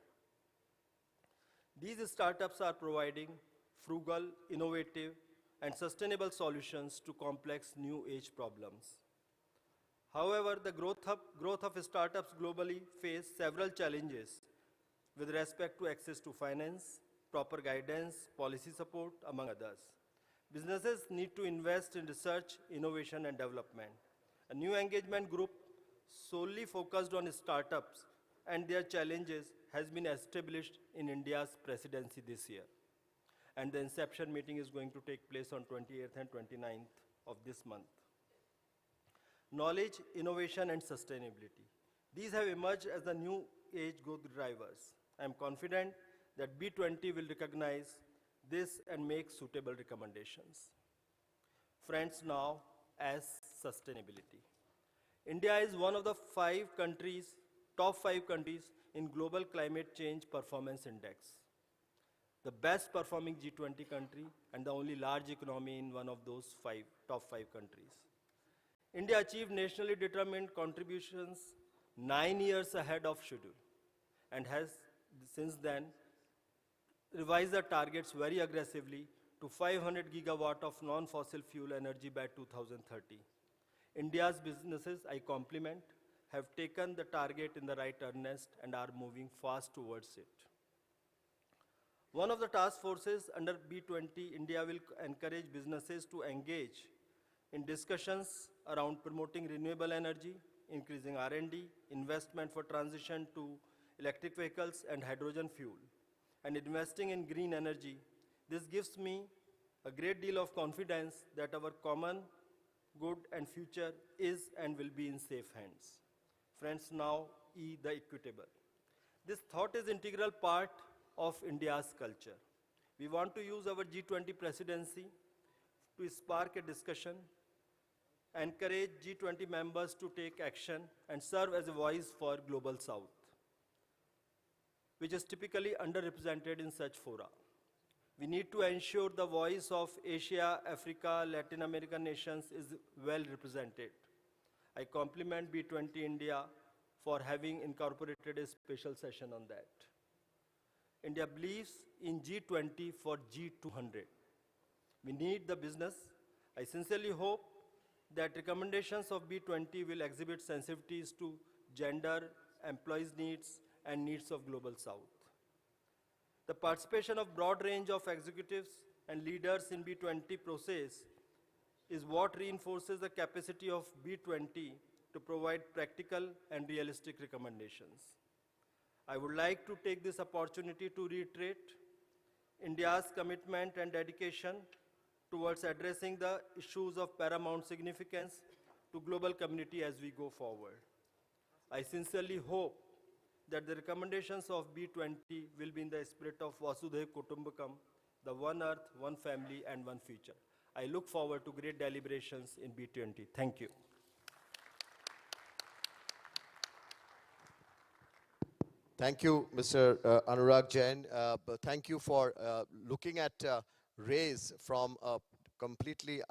These startups are providing frugal, innovative, and sustainable solutions to complex new age problems. However, the growth of startups globally face several challenges with respect to access to finance, proper guidance, policy support, among others. Businesses need to invest in research, innovation, and development. A new engagement group solely focused on startups and their challenges has been established in India's presidency this year. And the Inception meeting is going to take place on 28th and 29th of this month. Knowledge, innovation, and sustainability. These have emerged as the new age growth drivers. I am confident that B20 will recognize this and make suitable recommendations. Friends, now as sustainability. India is one of the top 5 countries in Global Climate Change Performance Index, the best performing G20 country and the only large economy in one of those top 5 countries. India achieved nationally determined contributions 9 years ahead of schedule and has since then revised the targets very aggressively to 500 gigawatt of non-fossil fuel energy by 2030. India's businesses, I compliment, have taken the target in the right earnest and are moving fast towards it. One of the task forces under B20, India will encourage businesses to engage in discussions around promoting renewable energy, increasing R&D, investment for transition to electric vehicles and hydrogen fuel, and investing in green energy. This gives me a great deal of confidence that our common good and future is and will be in safe hands. Friends, now E, the equitable. This thought is an integral part of India's culture. We want to use our G20 presidency to spark a discussion, encourage G20 members to take action, and serve as a voice for Global South, which is typically underrepresented in such fora. We need to ensure the voice of Asia, Africa, Latin American nations is well represented. I compliment B20 India for having incorporated a special session on that. India believes in G20 for G200. We need the business. I sincerely hope that recommendations of B20 will exhibit sensitivities to gender, employees' needs, and needs of Global South. The participation of broad range of executives and leaders in B20 process is what reinforces the capacity of B20 to provide practical and realistic recommendations. I would like to take this opportunity to reiterate India's commitment and dedication towards addressing the issues of paramount significance to global community as we go forward. I sincerely hope that the recommendations of B20 will be in the spirit of Vasudhaiv Kutumbakam, the one earth, one family, and one future. I look forward to great deliberations in B20. Thank you. Thank you, Mr. Anurag Jain. Thank you for looking at race from a completely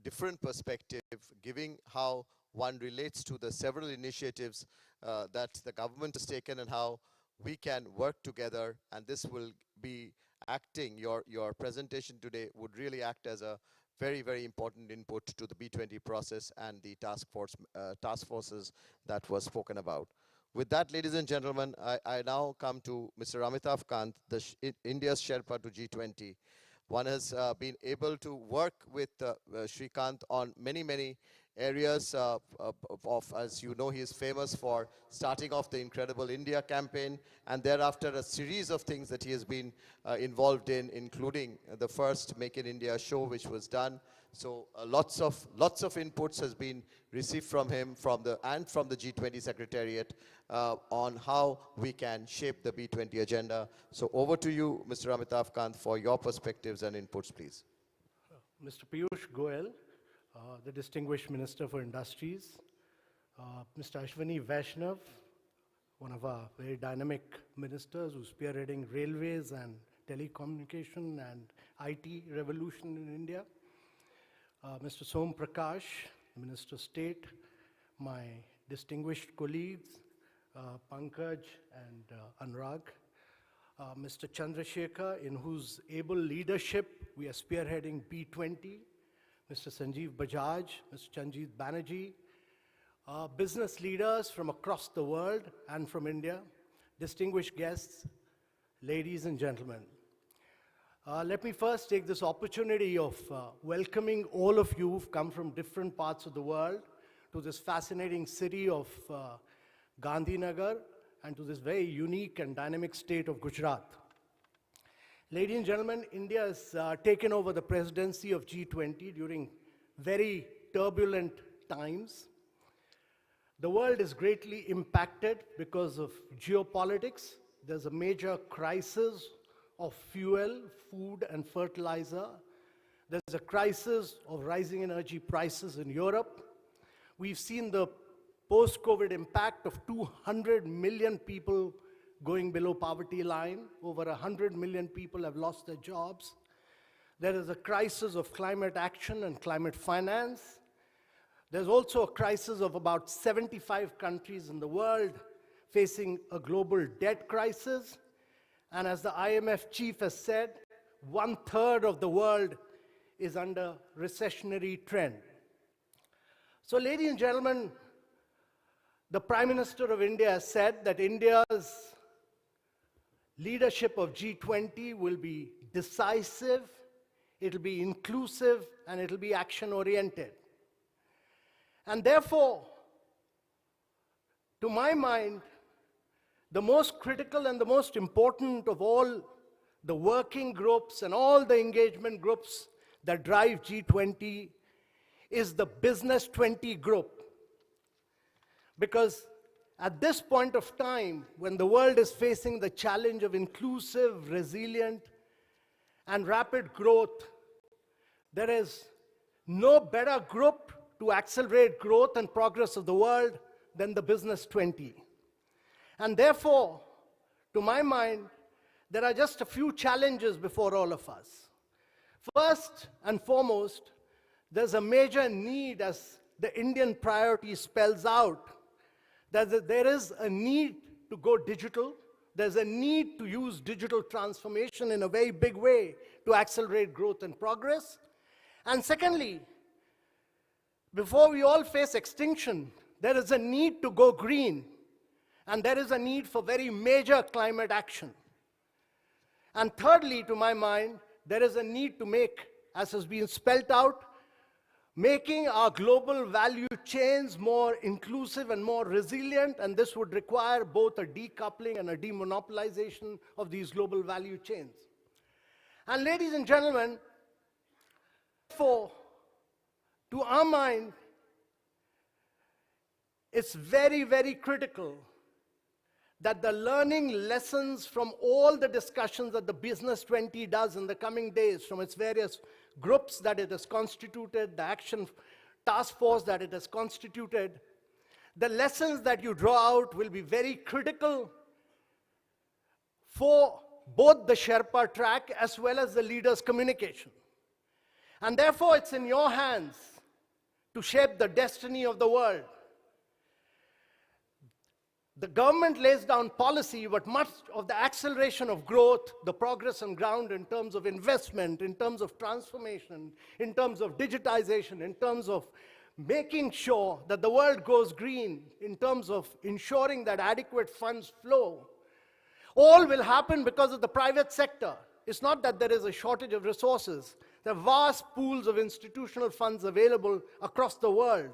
different perspective, giving how one relates to the several initiatives that the government has taken and how we can work together, and this will be acting, your presentation today would really act as a very, very important input to the B20 process and the task forces that was spoken about. With that, ladies and gentlemen, I now come to Mr. Amitav Kant, India's Sherpa to G20. One has been able to work with Srikant on many areas as you know, he is famous for starting off the Incredible India campaign, and thereafter a series of things that he has been involved in, including the first Make in India show, which was done. So lots of inputs has been received from him and from the G20 Secretariat on how we can shape the B20 agenda. So over to you, Mr. Amitav Kant, for your perspectives and inputs, please. Mr. Piyush Goyal, the Distinguished Minister for Industries, Mr. Ashwini Vaishnav, one of our very dynamic ministers who's spearheading railways and telecommunication and IT revolution in India, Mr. Som Prakash, the Minister of State, my distinguished colleagues, Pankaj and Anurag, Mr. Chandrasekhar, in whose able leadership we are spearheading B20, Mr. Sanjeev Bajaj, Mr. Chanjit Banerjee, business leaders from across the world and from India, distinguished guests, ladies and gentlemen. Let me first take this opportunity of welcoming all of you who've come from different parts of the world to this fascinating city of Gandhinagar and to this very unique and dynamic state of Gujarat. Ladies and gentlemen, India has taken over the presidency of G20 during very turbulent times. The world is greatly impacted because of geopolitics. There's a major crisis of fuel, food, and fertilizer. There's a crisis of rising energy prices in Europe. We've seen the post-COVID impact of 200 million people going below poverty line. Over 100 million people have lost their jobs. There is a crisis of climate action and climate finance. There's also a crisis of about 75 countries in the world facing a global debt crisis. And as the IMF chief has said, 1/3 of the world is under recessionary trend. So, ladies and gentlemen, the Prime Minister of India has said that India's leadership of G20 will be decisive, it'll be inclusive, and it'll be action-oriented. And therefore, to my mind, the most critical and the most important of all the working groups and all the engagement groups that drive G20 is the Business 20 group. Because at this point of time, when the world is facing the challenge of inclusive, resilient, and rapid growth, there is no better group to accelerate growth and progress of the world than the Business 20. And therefore, to my mind, there are just a few challenges before all of us. First and foremost, there's a major need, as the Indian priority spells out, that there is a need to go digital. There's a need to use digital transformation in a very big way to accelerate growth and progress. And secondly, before we all face extinction, there is a need to go green. And there is a need for very major climate action. And thirdly, to my mind, there is a need to make, as has been spelled out, making our global value chains more inclusive and more resilient, and this would require both a decoupling and a demonopolization of these global value chains. And ladies and gentlemen, therefore, to our mind, it's very, very critical that the learning lessons from all the discussions that the Business 20 does in the coming days, from its various groups that it has constituted, the action task force that it has constituted, the lessons that you draw out will be very critical for both the Sherpa track as well as the leaders' communication. And therefore, it's in your hands to shape the destiny of the world. The government lays down policy, but much of the acceleration of growth, the progress on ground in terms of investment, in terms of transformation, in terms of digitization, in terms of making sure that the world goes green, in terms of ensuring that adequate funds flow, all will happen because of the private sector. It's not that there is a shortage of resources. There are vast pools of institutional funds available across the world.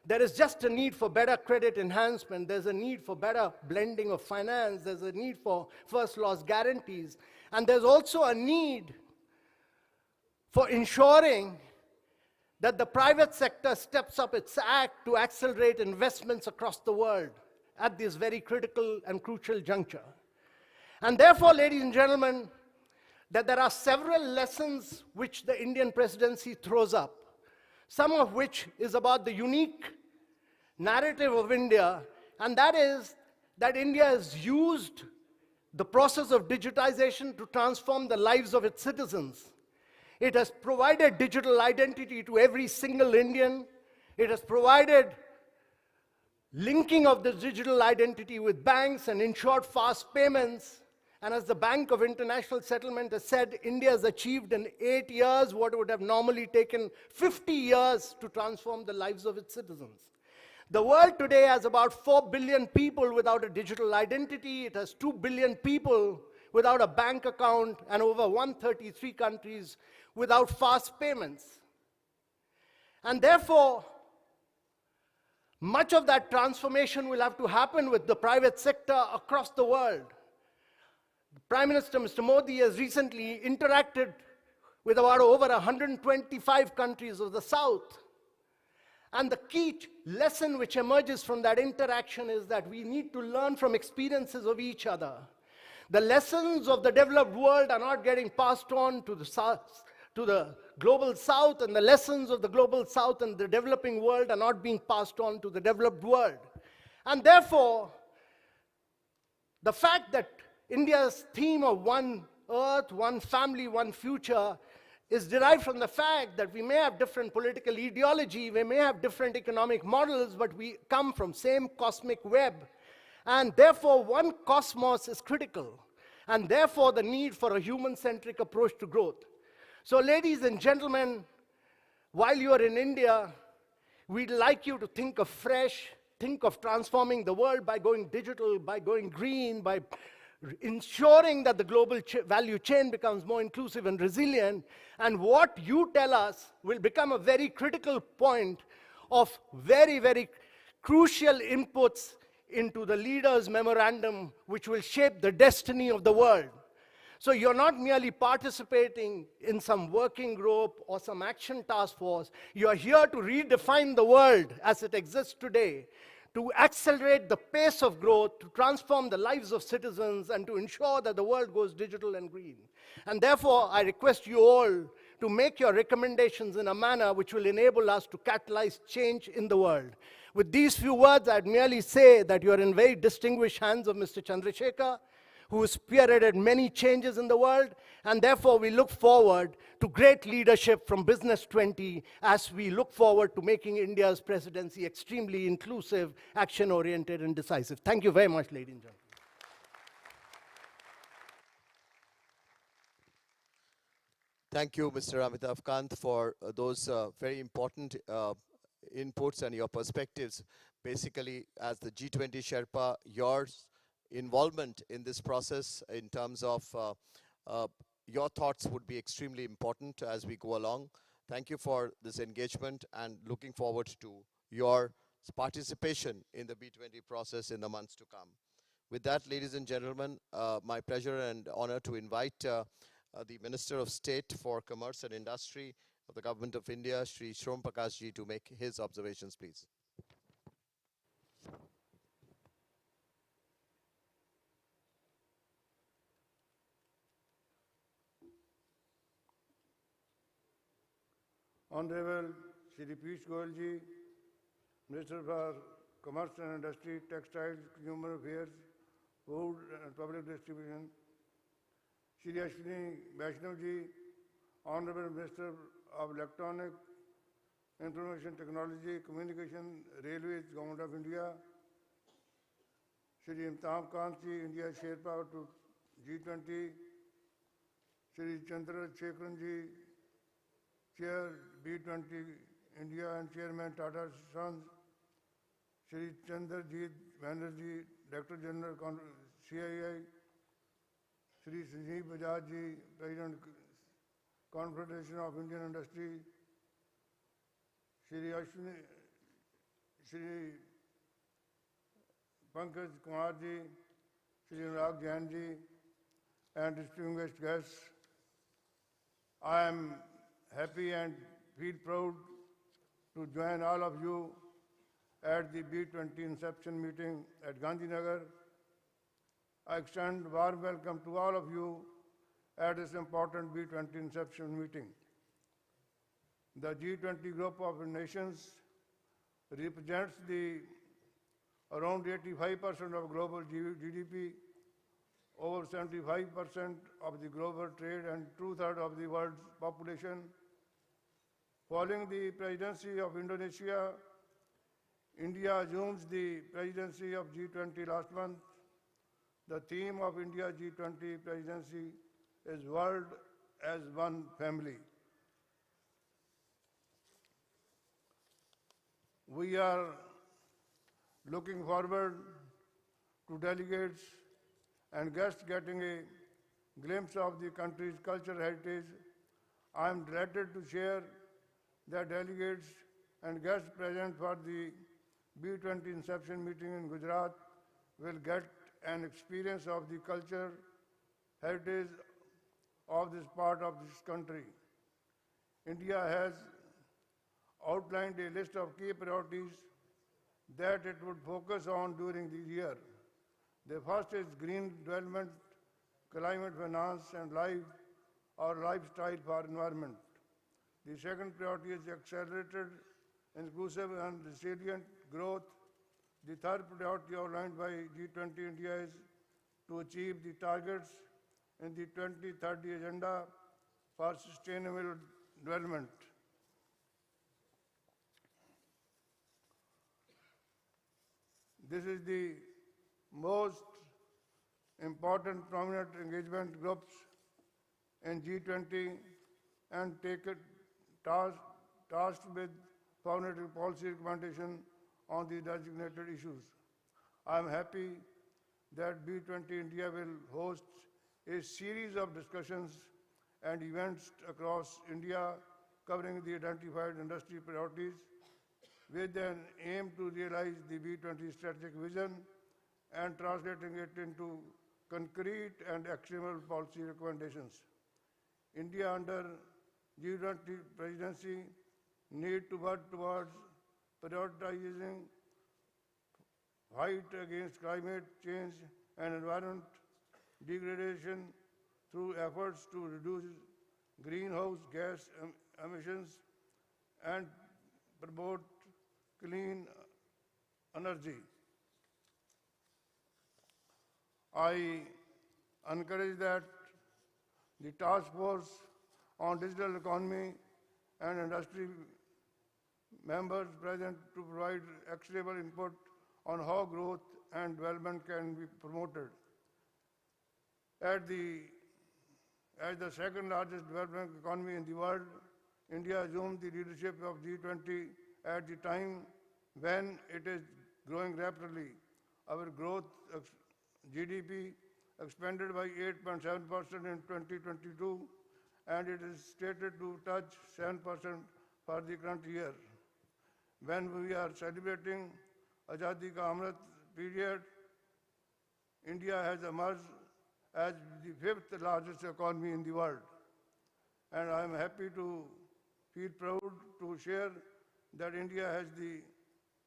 There is just a need for better credit enhancement. There's a need for better blending of finance. There's a need for first loss guarantees. And there's also a need for ensuring that the private sector steps up its act to accelerate investments across the world at this very critical and crucial juncture. And therefore, ladies and gentlemen, that there are several lessons which the Indian presidency throws up, some of which is about the unique narrative of India, and that is that India has used the process of digitization to transform the lives of its citizens. It has provided digital identity to every single Indian. It has provided linking of the digital identity with banks and ensured fast payments. And as the Bank of International Settlement has said, India has achieved in 8 years what would have normally taken 50 years to transform the lives of its citizens. The world today has about 4 billion people without a digital identity. It has 2 billion people without a bank account, and over 133 countries without fast payments. And therefore, much of that transformation will have to happen with the private sector across the world. Prime Minister Mr. Modi has recently interacted with about over 125 countries of the South. And the key lesson which emerges from that interaction is that we need to learn from experiences of each other. The lessons of the developed world are not getting passed on to the South, to the global South, and the lessons of the global South and the developing world are not being passed on to the developed world. And therefore, the fact that India's theme of one earth, one family, one future is derived from the fact that we may have different political ideology, we may have different economic models, but we come from same cosmic web. And therefore, one cosmos is critical. And therefore, the need for a human-centric approach to growth. So ladies and gentlemen, while you are in India, we'd like you to think of fresh, think of transforming the world by going digital, by going green, by ensuring that the global value chain becomes more inclusive and resilient. And what you tell us will become a very critical point of very, very crucial inputs into the leaders' memorandum, which will shape the destiny of the world. So you're not merely participating in some working group or some action task force. You're here to redefine the world as it exists today, to accelerate the pace of growth, to transform the lives of citizens, and to ensure that the world goes digital and green. And therefore, I request you all to make your recommendations in a manner which will enable us to catalyze change in the world. With these few words, I'd merely say that you're in very distinguished hands of Mr. Chandrasekhar, who has spearheaded many changes in the world, and therefore we look forward to great leadership from Business 20 as we look forward to making India's presidency extremely inclusive, action-oriented, and decisive. Thank you very much, ladies and gentlemen. Thank you, Mr. Amitav Kant, for those very important inputs and your perspectives. Basically, as the G20 Sherpa, yours involvement in this process in terms of your thoughts would be extremely important as we go along. Thank you for this engagement and looking forward to your participation in the B20 process in the months to come. With that, ladies and gentlemen, my pleasure and honor to invite the Minister of State for Commerce and Industry of the Government of India, Shri Shrom Prakash ji, to make his observations, please. Honorable Shri Piyush Goyal ji, Minister for Commerce and Industry, Textiles, Consumer Affairs, Food and Public Distribution, Shri Ashwini Vaishnav ji, Honorable Minister of Electronic Information Technology, Communication, Railways, Government of India, Shri Amitav Kant ji, India Sherpa to G20, Shri Chandrasekharan ji, Chair B20 India and Chairman Tata Sons, Shri Chandrajit Banerjee, Director General CII, Shri Sanjeev Bajaj ji, President Confederation of Indian Industry, Shri Ashwini, Shri Pankaj Kumar ji, Shri Anurag Jain ji, and distinguished guests. I am happy and feel proud to join all of you at the B20 Inception meeting at Gandhinagar. I extend warm welcome to all of you at this important B20 Inception meeting. The G20 group of nations represents the around 85% of global GDP, over 75% of the global trade, and 2/3 of the world's population. Following the presidency of Indonesia, India assumes the presidency of G20 last month. The theme of India G20 presidency is World as One Family. We are looking forward to delegates and guests getting a glimpse of the country's cultural heritage. I am delighted to share that delegates and guests present for the B20 Inception meeting in Gujarat will get an experience of the culture heritage of this part of this country. India has outlined a list of key priorities that it would focus on during the year. The first is green development, climate finance, and life or lifestyle for environment. The second priority is accelerated, inclusive, and resilient growth. The third priority outlined by G20 India is to achieve the targets in the 2030 Agenda for Sustainable Development. This is the most important prominent engagement groups in G20 and take it tasked with formulating policy recommendation on the designated issues. I am happy that B20 India will host a series of discussions and events across India covering the identified industry priorities with an aim to realize the B20 strategic vision and translating it into concrete and actionable policy recommendations. India under G20 presidency need to work towards prioritizing fight against climate change and environment degradation through efforts to reduce greenhouse gas emissions and promote clean energy. I encourage that the task force on digital economy and industry members present to provide actionable input on how growth and development can be promoted. As the second largest developing economy in the world, India assumed the leadership of G20 at the time when it is growing rapidly. Our growth GDP expanded by 8.7% in 2022, and it is stated to touch 7% for the current year. When we are celebrating Azadi Ka Amrit period, India has emerged as the fifth largest economy in the world. And I am happy to feel proud to share that India has the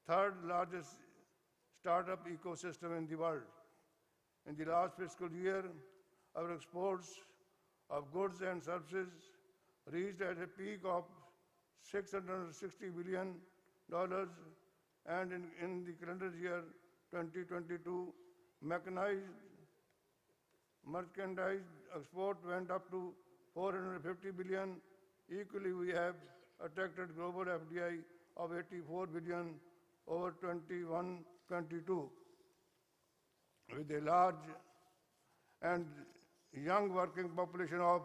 third largest startup ecosystem in the world. In the last fiscal year, our exports of goods and services reached at a peak of $660 billion, and in the calendar year 2022, mechanized merchandise export went up to $450 billion. Equally, we have attracted global FDI of $84 billion over 21-22. With a large and young working population of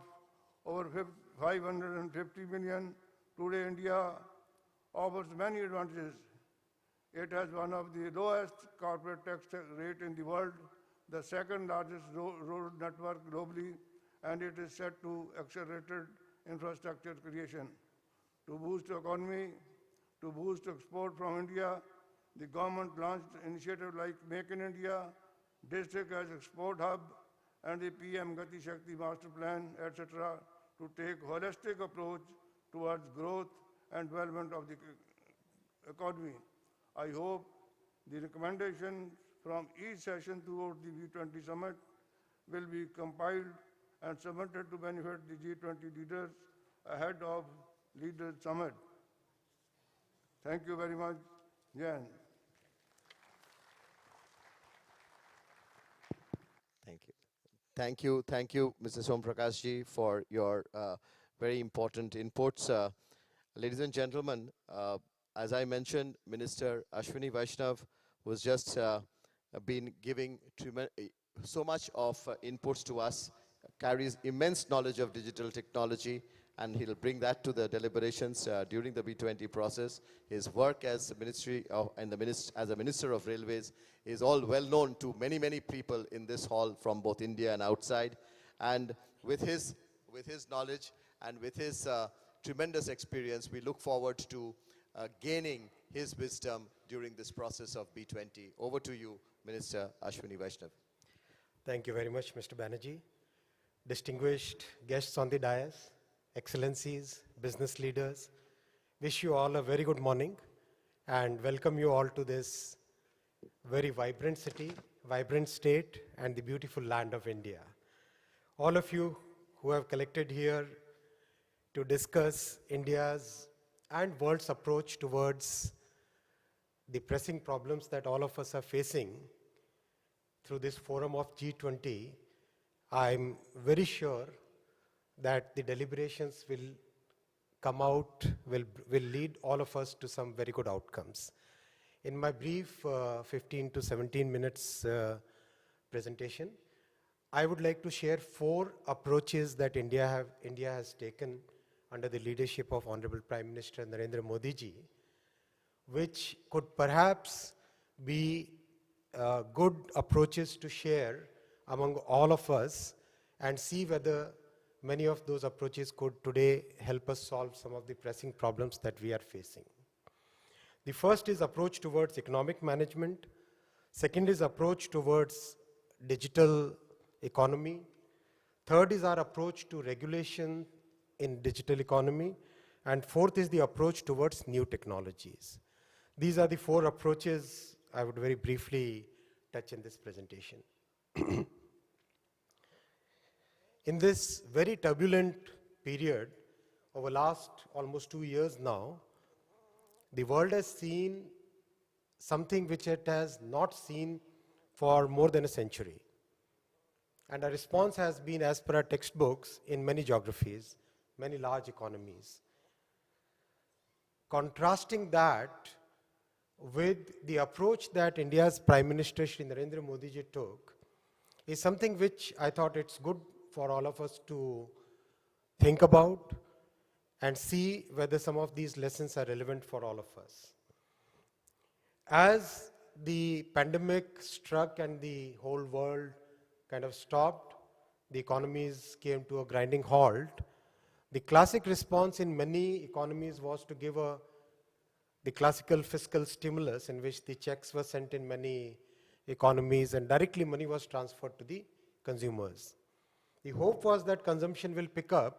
over 550 million, today India offers many advantages. It has one of the lowest corporate tax rate in the world, the second largest road network globally, and it is set to accelerated infrastructure creation. To boost the economy, to boost export from India, the government launched initiatives like Make in India, District as Export Hub, and the PM Gati Shakti Master Plan, etc., to take a holistic approach towards growth and development of the economy. I hope the recommendations from each session toward the B20 Summit will be compiled and submitted to benefit the G20 leaders ahead of Leaders Summit. Thank you very much. Jan. Thank you, Mr. Som Prakash ji, for your very important inputs. Ladies and gentlemen, as I mentioned, Minister Ashwini Vaishnav was just been giving so much of inputs to us, carries immense knowledge of digital technology, and he'll bring that to the deliberations during the B20 process. His work as as a Minister of Railways is all well known to many, many people in this hall from both India and outside. And with his knowledge and with his tremendous experience, we look forward to gaining his wisdom during this process of B20. Over to you, Minister Ashwini Vaishnav. Thank you very much, Mr. Banerjee. Distinguished guests on the dais, excellencies, business leaders, wish you all a very good morning and welcome you all to this very vibrant city, vibrant state, and the beautiful land of India. All of you who have collected here to discuss India's and world's approach towards the pressing problems that all of us are facing through this forum of G20, I'm very sure that the deliberations will come out, will lead all of us to some very good outcomes. In my brief 15 to 17 minutes presentation, I would like to share 4 approaches that India has taken under the leadership of Honorable Prime Minister Narendra Modi ji, which could perhaps be good approaches to share among all of us and see whether many of those approaches could today help us solve some of the pressing problems that we are facing. The first is approach towards economic management. Second is approach towards digital economy. Third is our approach to regulation in digital economy. And fourth is the approach towards new technologies. These are the 4 approaches I would very briefly touch in this presentation. In this very turbulent period, over last almost 2 years now, the world has seen something which it has not seen for more than a century. And our response has been as per our textbooks in many geographies, many large economies. Contrasting that with the approach that India's Prime Minister Shri Narendra Modi ji took is something which I thought it's good for all of us to think about and see whether some of these lessons are relevant for all of us. As the pandemic struck and the whole world kind of stopped, the economies came to a grinding halt, the classic response in many economies was to give the classical fiscal stimulus in which the checks were sent in many economies and directly money was transferred to the consumers. The hope was that consumption will pick up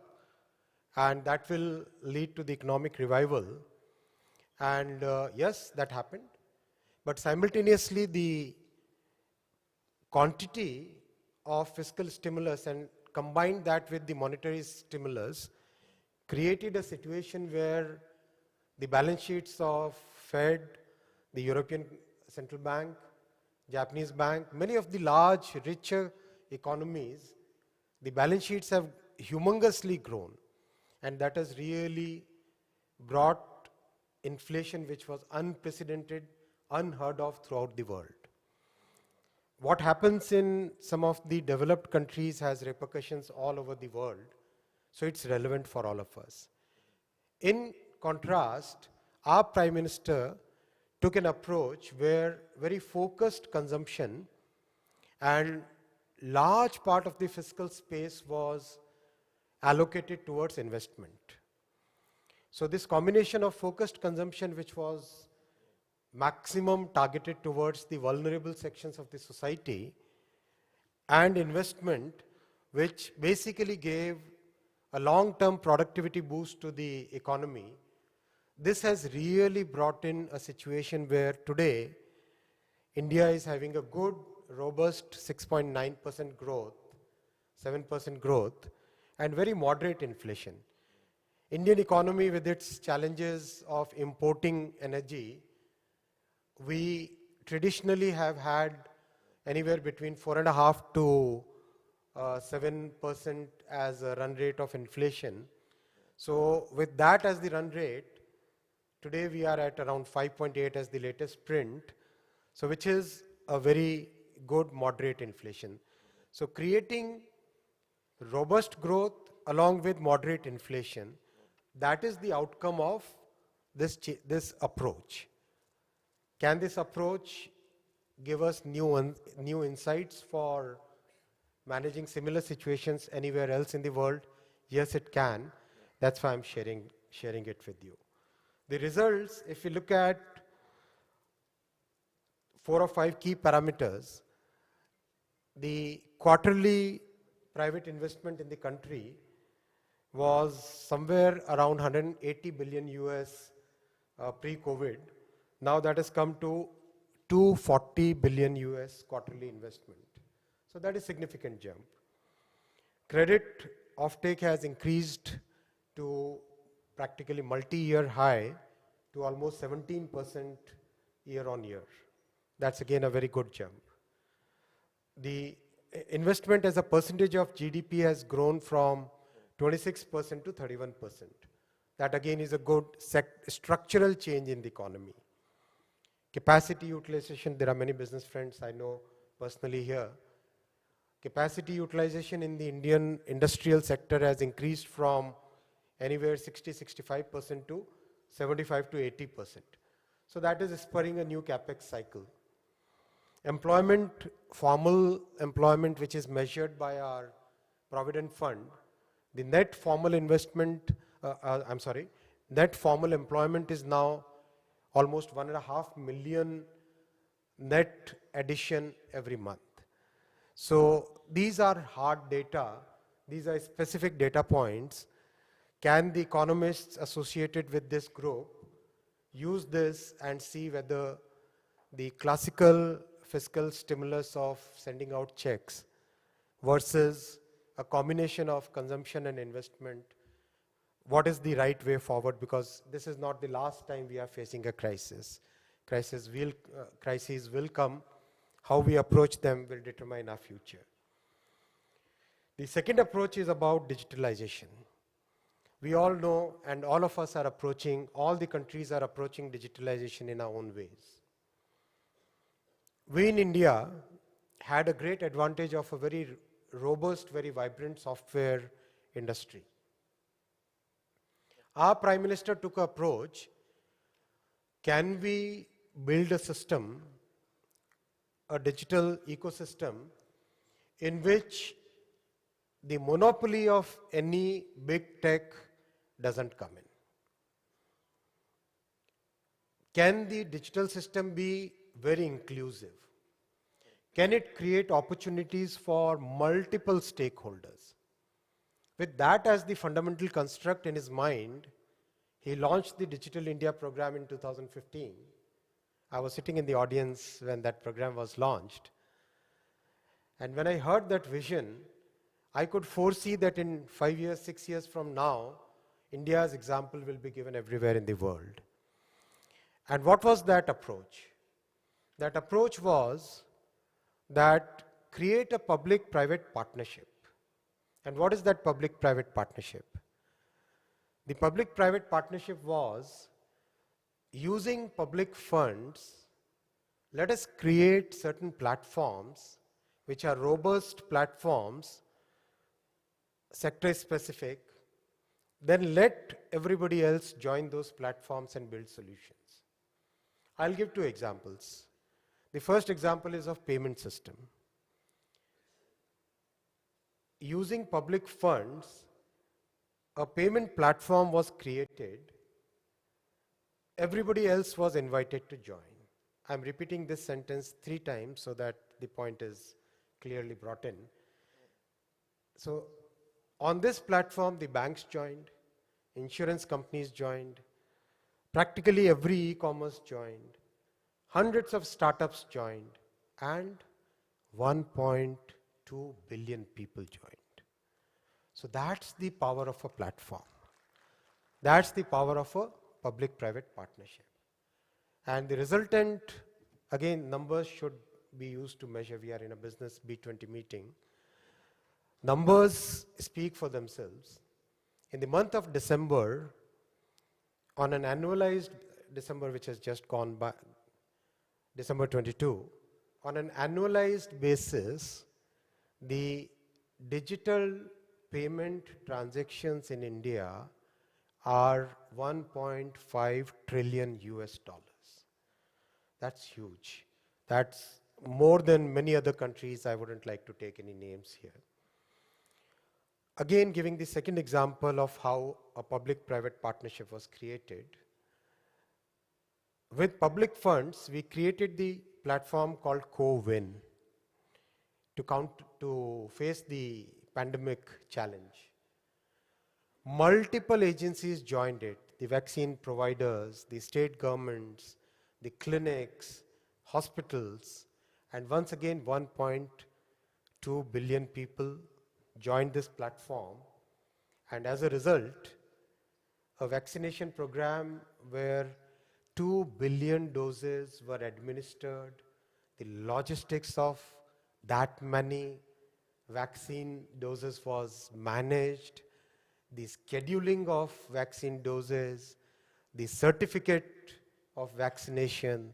and that will lead to the economic revival. And yes, that happened. But simultaneously, the quantity of fiscal stimulus and combined that with the monetary stimulus created a situation where the balance sheets of Fed, the European Central Bank, Japanese Bank, many of the large, richer economies, the balance sheets have humongously grown. And that has really brought inflation which was unprecedented, unheard of throughout the world. What happens in some of the developed countries has repercussions all over the world. So it's relevant for all of us. In contrast, our Prime Minister took an approach where very focused consumption and large part of the fiscal space was allocated towards investment. So this combination of focused consumption, which was maximum targeted towards the vulnerable sections of the society, and investment, which basically gave a long-term productivity boost to the economy, this has really brought in a situation where today India is having a good, robust 6.9% growth, 7% growth, and very moderate inflation. Indian economy, with its challenges of importing energy, we traditionally have had anywhere between 4.5% to 7% as a run rate of inflation. So with that as the run rate, today we are at around 5.8 as the latest print, so which is a very good moderate inflation. So creating robust growth along with moderate inflation, that is the outcome of this approach. Can this approach give us new insights for managing similar situations anywhere else in the world? Yes, it can. That's why I'm sharing it with you. The results, if you look at 4 or 5 key parameters, the quarterly private investment in the country was somewhere around 180 billion US pre-COVID. Now that has come to 240 billion US quarterly investment. So that is a significant jump. Credit offtake has increased to practically multi-year high to almost 17% year on year. That's again a very good jump. The investment as a percentage of GDP has grown from 26% to 31%. That again is a good structural change in the economy. Capacity utilization, there are many business friends I know personally here. Capacity utilization in the Indian industrial sector has increased from anywhere 60-65% to 75 to 80%. So that is spurring a new capex cycle. Employment, formal employment, which is measured by our provident fund, the net formal investment, net formal employment is now almost 1.5 million net addition every month. So these are hard data, these are specific data points. Can the economists associated with this group use this and see whether the classical fiscal stimulus of sending out checks versus a combination of consumption and investment, what is the right way forward? Because this is not the last time we are facing a crisis. Crises will come. How we approach them will determine our future. The second approach is about digitalization. We all know, and all of us are approaching, all the countries are approaching digitalization in our own ways. We in India had a great advantage of a very robust, very vibrant software industry. Our Prime Minister took an approach, can we build a system, a digital ecosystem in which the monopoly of any big tech doesn't come in? Can the digital system be very inclusive? Can it create opportunities for multiple stakeholders? With that as the fundamental construct in his mind, he launched the Digital India program in 2015. I was sitting in the audience when that program was launched. And when I heard that vision, I could foresee that in 5 years, 6 years from now, India's example will be given everywhere in the world. And what was that approach? That approach was that create a public-private partnership. And what is that public-private partnership? The public-private partnership was using public funds, let us create certain platforms which are robust platforms, sector-specific, then let everybody else join those platforms and build solutions. I'll give 2 examples. The first example is of payment system. Using public funds, a payment platform was created. Everybody else was invited to join. I'm repeating this sentence 3 times so that the point is clearly brought in. So on this platform, the banks joined, insurance companies joined, practically every e-commerce joined, hundreds of startups joined, and 1.2 billion people joined. So that's the power of a platform. That's the power of a public-private partnership. And the resultant, again, numbers should be used to measure. We are in a business B20 meeting. Numbers speak for themselves. In the month of December, on an annualized, December which has just gone by, December 22, on an annualized basis, the digital payment transactions in India are 1.5 trillion US dollars. That's huge. That's more than many other countries. I wouldn't like to take any names here. Again, giving the second example of how a public-private partnership was created. With public funds, we created the platform called Co-Win to face the pandemic challenge. Multiple agencies joined it, the vaccine providers, the state governments, the clinics, hospitals, and once again 1.2 billion people joined this platform. And as a result, a vaccination program where 2 billion doses were administered, the logistics of that many vaccine doses was managed, the scheduling of vaccine doses, the certificate of vaccination,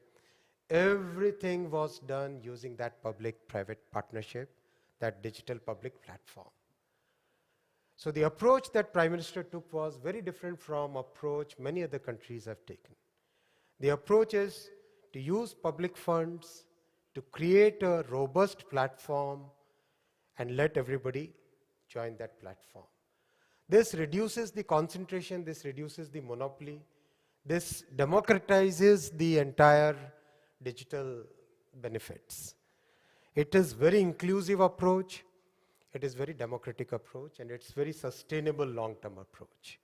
everything was done using that public-private partnership, that digital public platform. So the approach that Prime Minister took was very different from approach many other countries have taken. The approach is to use public funds to create a robust platform and let everybody join that platform. This reduces the concentration, this reduces the monopoly, this democratizes the entire digital benefits. It is very inclusive approach, it is very democratic approach, and it's very sustainable long-term approach.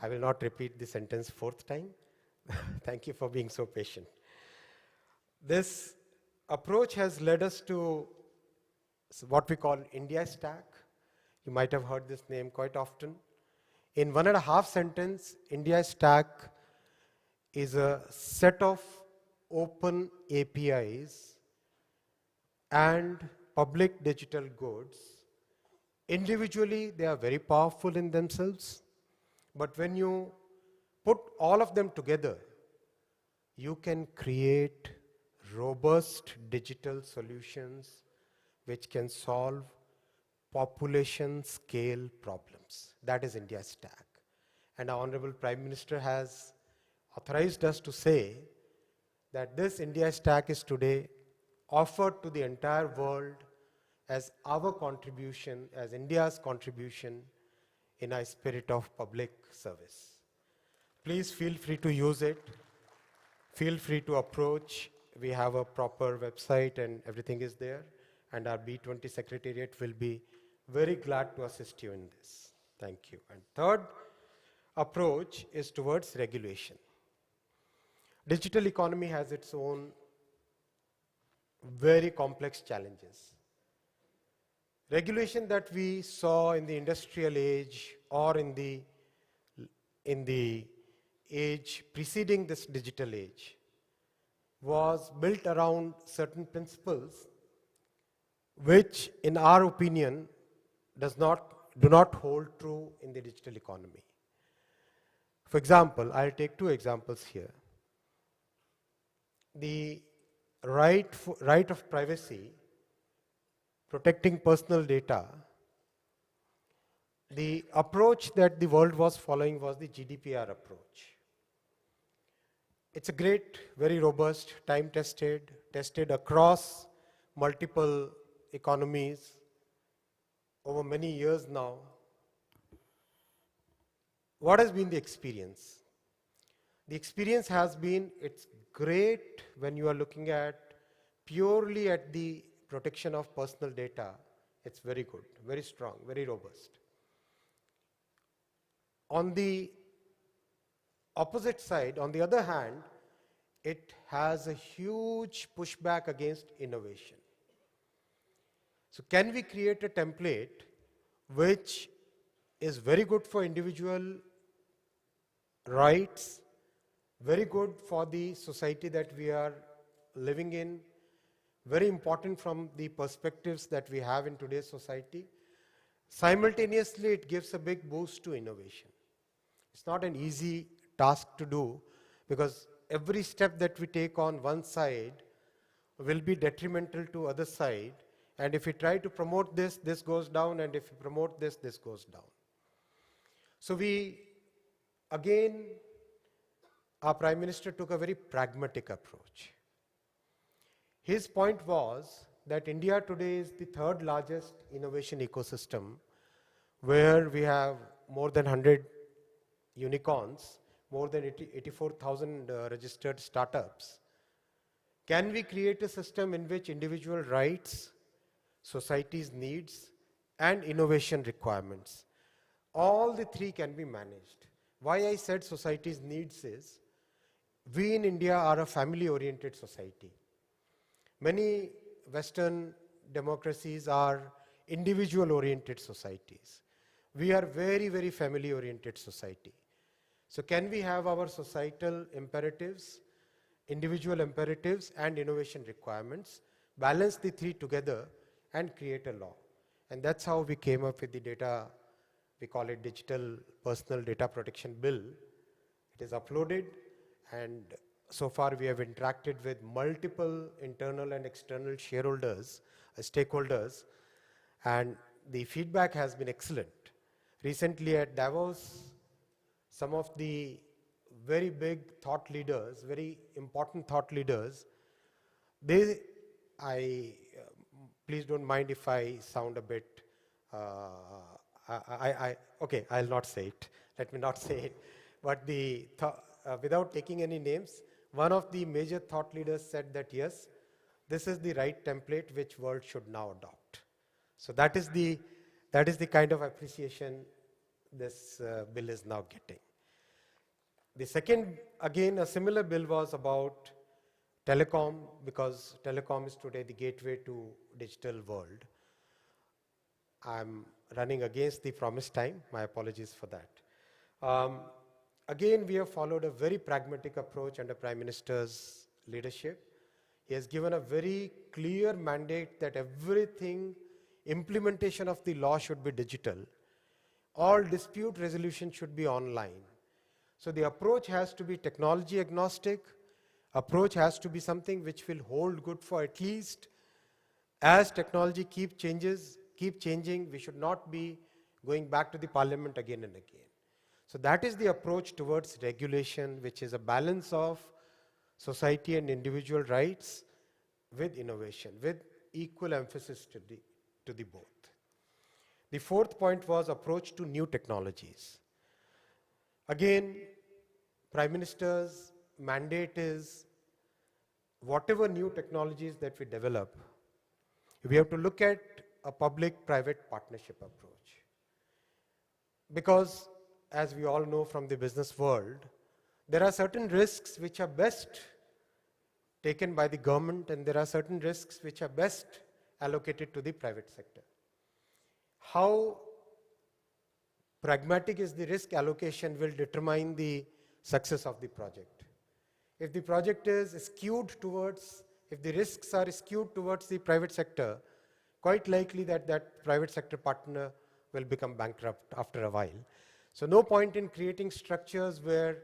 I will not repeat the sentence fourth time. Thank you for being so patient. This approach has led us to what we call India Stack. You might have heard this name quite often. In 1.5 sentences, India Stack is a set of open APIs and public digital goods. Individually, they are very powerful in themselves, but when you put all of them together, you can create robust digital solutions which can solve population scale problems. That is India Stack. And our Honorable Prime Minister has authorized us to say that this India Stack is today offered to the entire world as our contribution, as India's contribution in a spirit of public service. Please feel free to use it. Feel free to approach. We have a proper website and everything is there. And our B20 Secretariat will be very glad to assist you in this. Thank you. And third approach is towards regulation. Digital economy has its own very complex challenges. Regulation that we saw in the industrial age or in the age preceding this digital age was built around certain principles which, in our opinion, do not hold true in the digital economy. For example, I'll take 2 examples here. The right of privacy, protecting personal data, the approach that the world was following was the GDPR approach. It's a great, very robust, time-tested, tested across multiple economies over many years now. What has been the experience? The experience has been, it's great when you are looking at purely at the protection of personal data. It's very good, very strong, very robust. On the opposite side, on the other hand, it has a huge pushback against innovation. So can we create a template which is very good for individual rights, very good for the society that we are living in, very important from the perspectives that we have in today's society, Simultaneously, it gives a big boost to innovation. It's not an easy task to do because every step that we take on one side will be detrimental to other side. And if we try to promote this, this goes down. And if we promote this, this goes down. So again, our Prime Minister took a very pragmatic approach. His point was that India today is the third largest innovation ecosystem, where we have more than 100 unicorns, more than 84,000 registered startups. Can we create a system in which individual rights, society's needs, and innovation requirements, all the three can be managed? Why I said society's needs is, we in India are a family-oriented society. Many Western democracies are individual-oriented societies. We are very, very family-oriented society. So can we have our societal imperatives, individual imperatives, and innovation requirements, balance the three together, and create a law? And that's how we came up with the data, we call it Digital Personal Data Protection Bill. It is uploaded, and so far we have interacted with multiple internal and external shareholders, stakeholders, and the feedback has been excellent. Recently at Davos, some of the very big thought leaders, very important thought leaders, please don't mind if I sound a bit, okay, I'll not say it. Let me not say it. But without taking any names, one of the major thought leaders said that yes, this is the right template which world should now adopt. So that is the kind of appreciation this bill is now getting. The second, again, a similar bill was about telecom, because telecom is today the gateway to digital world. I'm running against the promised time. My apologies for that. Again, we have followed a very pragmatic approach under Prime Minister's leadership. He has given a very clear mandate that everything, implementation of the law should be digital. All dispute resolution should be online. So the approach has to be technology agnostic. Approach has to be something which will hold good for at least as technology keeps changing, we should not be going back to the parliament again and again. So that is the approach towards regulation, which is a balance of society and individual rights with innovation, with equal emphasis to the both. The fourth point was approach to new technologies. Again, Prime Minister's mandate is whatever new technologies that we develop, we have to look at a public-private partnership approach. Because, as we all know from the business world, there are certain risks which are best taken by the government, and there are certain risks which are best allocated to the private sector. How pragmatic is the risk allocation will determine the success of the project. If the project is skewed towards, if the risks are skewed towards the private sector, quite likely that private sector partner will become bankrupt after a while. So no point in creating structures where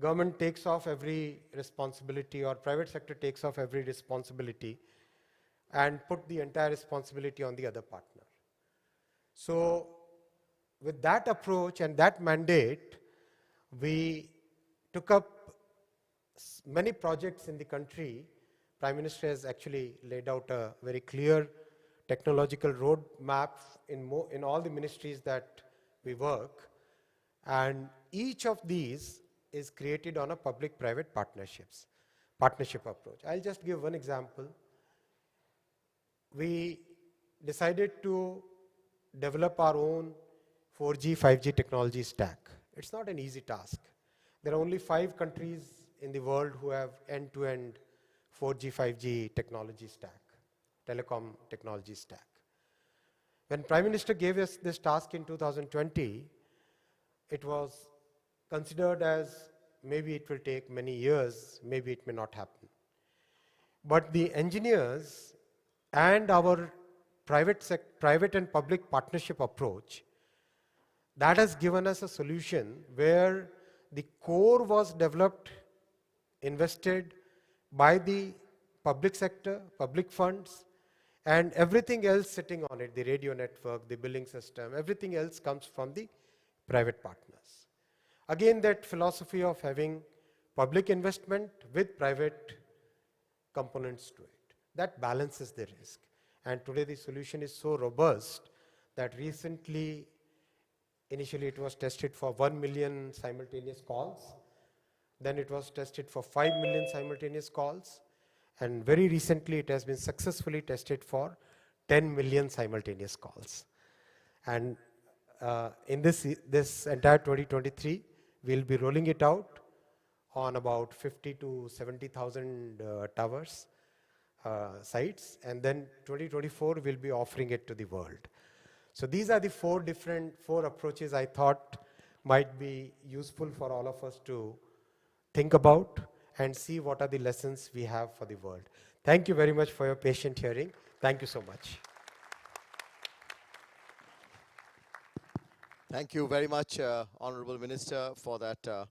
government takes off every responsibility or private sector takes off every responsibility and put the entire responsibility on the other partner. So with that approach and that mandate, we took up many projects in the country. Prime Minister has actually laid out a very clear technological roadmap in all the ministries that we work. And each of these is created on a public-private partnership approach. I'll just give one example. We decided to develop our own 4G, 5G technology stack. It's not an easy task. There are only 5 countries in the world who have end-to-end 4G, 5G technology stack, telecom technology stack. When Prime Minister gave us this task in 2020, it was considered as maybe it will take many years, maybe it may not happen. But the engineers and our private and public partnership approach, that has given us a solution where the core was developed, invested by the public sector, public funds, and everything else sitting on it, the radio network, the billing system, everything else comes from the private partners. Again, that philosophy of having public investment with private components to it, that balances the risk. And today the solution is so robust that recently, initially it was tested for 1 million simultaneous calls, then it was tested for 5 million simultaneous calls, and very recently it has been successfully tested for 10 million simultaneous calls. And in this entire 2023, we'll be rolling it out on about 50 to 70,000 towers, sites, and then 2024 we'll be offering it to the world. So these are the four approaches I thought might be useful for all of us to think about and see what are the lessons we have for the world. Thank you very much for your patient hearing. Thank you so much. Thank you very much, Honorable Minister, for that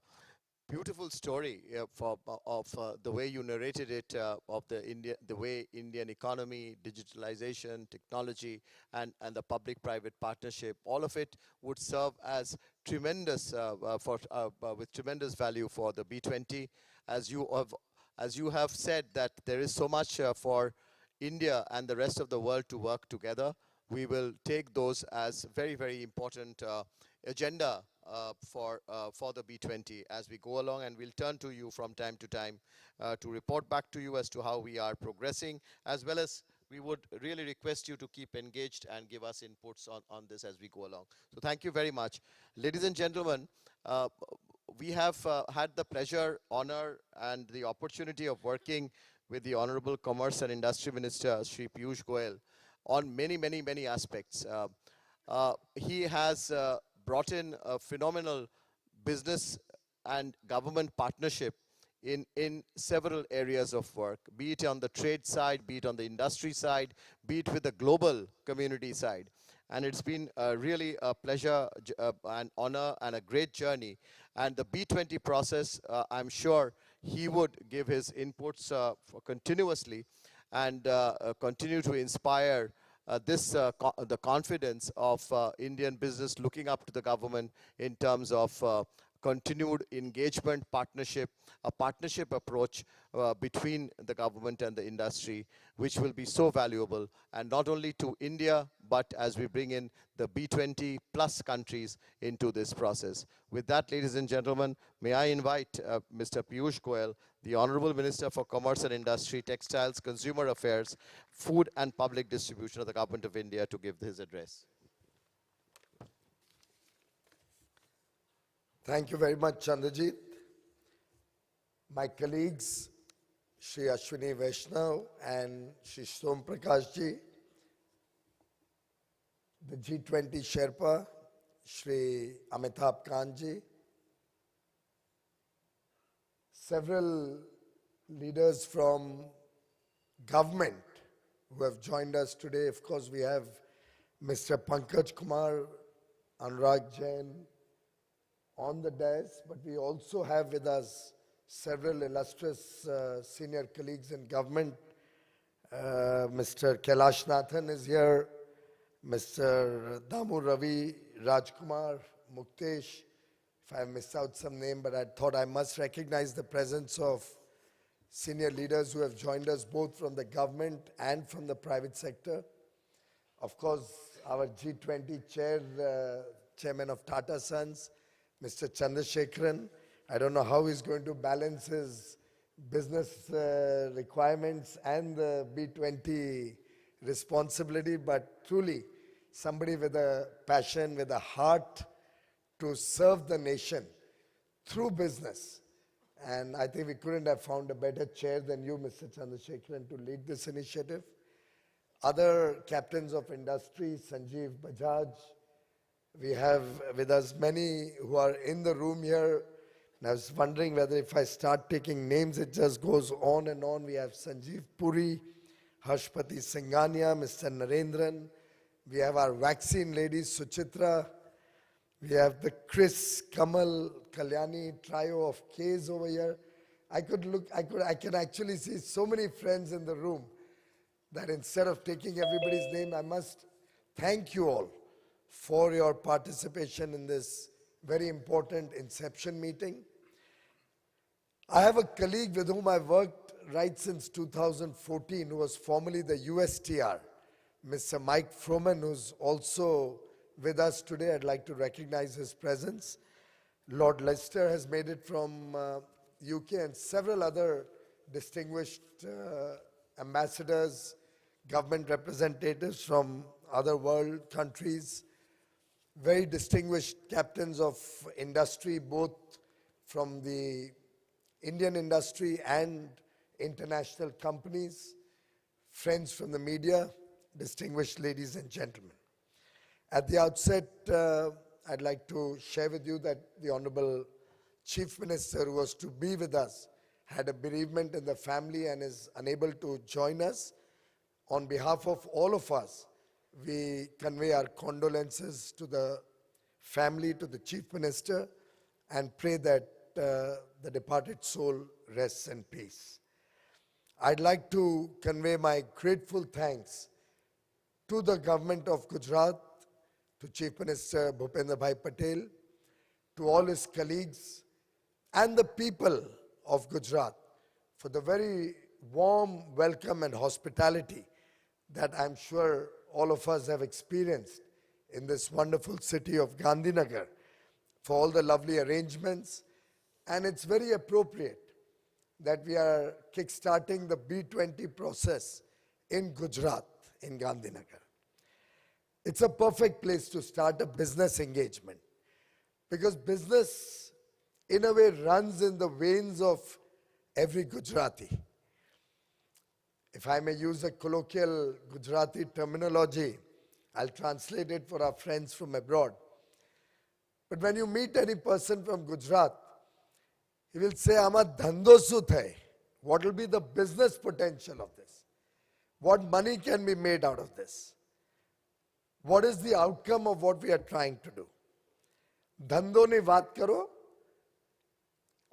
beautiful story of the way you narrated it, of the way Indian economy, digitalization, technology, and the public-private partnership, all of it would serve as tremendous with tremendous value for the B20. As you have said that there is so much for India and the rest of the world to work together, we will take those as very, very important agenda for the B20 as we go along, and we'll turn to you from time to time to report back to you as to how we are progressing, as well as we would really request you to keep engaged and give us inputs on this as we go along. So thank you very much. Ladies and gentlemen, we have had the pleasure, honor, and the opportunity of working with the Honorable Commerce and Industry Minister, Shri Piyush Goyal, on many, many, many aspects. He has brought in a phenomenal business and government partnership in several areas of work, be it on the trade side, be it on the industry side, be it with the global community side. And it's been really a pleasure, an honor, and a great journey. And the B20 process, I'm sure he would give his inputs continuously and continue to inspire the confidence of Indian business looking up to the government in terms of continued engagement, partnership, a partnership approach between the government and the industry, which will be so valuable, and not only to India, but as we bring in the B20 plus countries into this process. With that, ladies and gentlemen, may I invite Mr. Piyush Goyal, the Honorable Minister for Commerce and Industry, Textiles, Consumer Affairs, Food and Public Distribution of the Government of India, to give his address. Thank you very much, Chandrajit. My colleagues, Shri Ashwini Vaishnav and Shri Som Prakash ji, the G20 Sherpa, Shri Amitabh Kant ji, several leaders from government who have joined us today. Of course, we have Mr. Pankaj Kumar, Anurag Jain on the dais, but we also have with us several illustrious senior colleagues in government. Mr. Kailash Nathan is here, Mr. Damu Ravi, Rajkumar, Muktesh. If I missed out some name, but I thought I must recognize the presence of senior leaders who have joined us both from the government and from the private sector. Of course, our G20 chairman of Tata Sons, Mr. Chandrasekaran. I don't know how he's going to balance his business requirements and the B20 responsibility, but truly somebody with a passion, with a heart to serve the nation through business. And I think we couldn't have found a better chair than you, Mr. Chandrasekaran, to lead this initiative. Other captains of industry, Sanjeev Bajaj. We have with us many who are in the room here. And I was wondering whether if I start taking names, it just goes on and on. We have Sanjeev Puri, Harshpati Singhania, Mr. Narendran. We have our vaccine ladies, Suchitra. We have the Chris, Kamal, Kalyani trio of Ks over here. I can actually see so many friends in the room that instead of taking everybody's name, I must thank you all for your participation in this very important Inception meeting. I have a colleague with whom I've worked right since 2014, who was formerly the USTR, Mr. Mike Froman, who's also with us today. I'd like to recognize his presence. Lord Leicester has made it from UK, and several other distinguished ambassadors, government representatives from other world countries, very distinguished captains of industry, both from the Indian industry and international companies, friends from the media, distinguished ladies and gentlemen. At the outset, I'd like to share with you that the Honorable Chief Minister, who was to be with us, had a bereavement in the family and is unable to join us. On behalf of all of us, we convey our condolences to the family, to the Chief Minister, and pray that the departed soul rests in peace. I'd like to convey my grateful thanks to the government of Gujarat, to Chief Minister Bhupendra Bhai Patel, to all his colleagues, and the people of Gujarat for the very warm welcome and hospitality that I'm sure all of us have experienced in this wonderful city of Gandhinagar, for all the lovely arrangements. And it's very appropriate that we are kickstarting the B20 process in Gujarat, in Gandhinagar. It's a perfect place to start a business engagement, because business, in a way, runs in the veins of every Gujarati. If I may use a colloquial Gujarati terminology, I'll translate it for our friends from abroad. But when you meet any person from Gujarat, he will say, "Ama dhando su thai." What will be the business potential of this? What money can be made out of this? What is the outcome of what we are trying to do? Dhando ni vaat karo.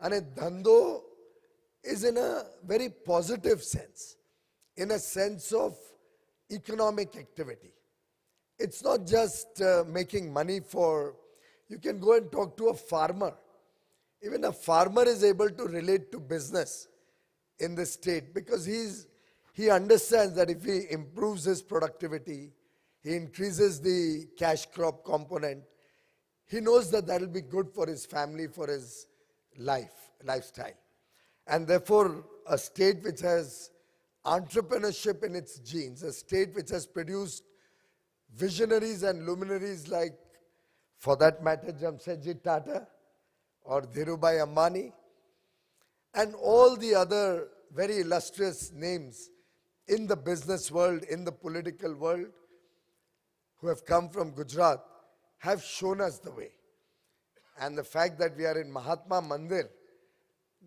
And dhando is in a very positive sense, in a sense of economic activity. It's not just making money for, you can go and talk to a farmer. Even a farmer is able to relate to business in this state, because he understands that if he improves his productivity, he increases the cash crop component, he knows that that will be good for his family, for his lifestyle. And therefore, a state which has entrepreneurship in its genes, a state which has produced visionaries and luminaries like, for that matter, Jamsetji Tata or Dhirubhai Ambani, and all the other very illustrious names in the business world, in the political world, who have come from Gujarat, have shown us the way. And the fact that we are in Mahatma Mandir,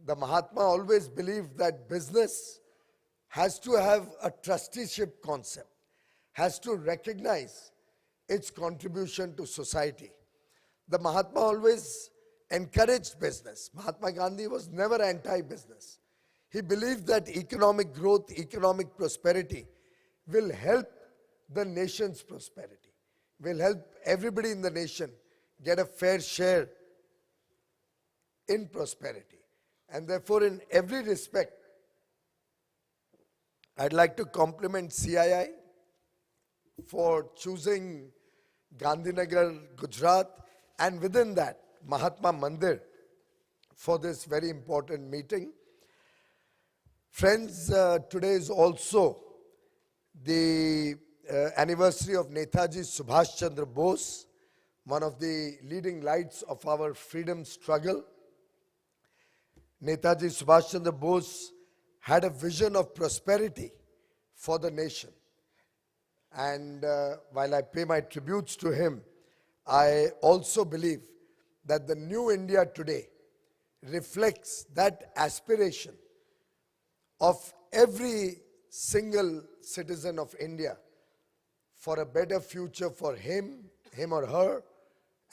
the Mahatma always believed that business has to have a trusteeship concept, has to recognize its contribution to society. The Mahatma always encouraged business. Mahatma Gandhi was never anti-business. He believed that economic growth, economic prosperity will help the nation's prosperity, will help everybody in the nation get a fair share in prosperity. And therefore, in every respect, I'd like to compliment CII for choosing Gandhinagar, Gujarat, and within that, Mahatma Mandir, for this very important meeting. Friends, today is also the anniversary of Netaji Subhash Chandra Bose, one of the leading lights of our freedom struggle. Netaji Subhash Chandra Bose had a vision of prosperity for the nation. And while I pay my tributes to him, I also believe that the new India today reflects that aspiration of every single citizen of India for a better future for him or her,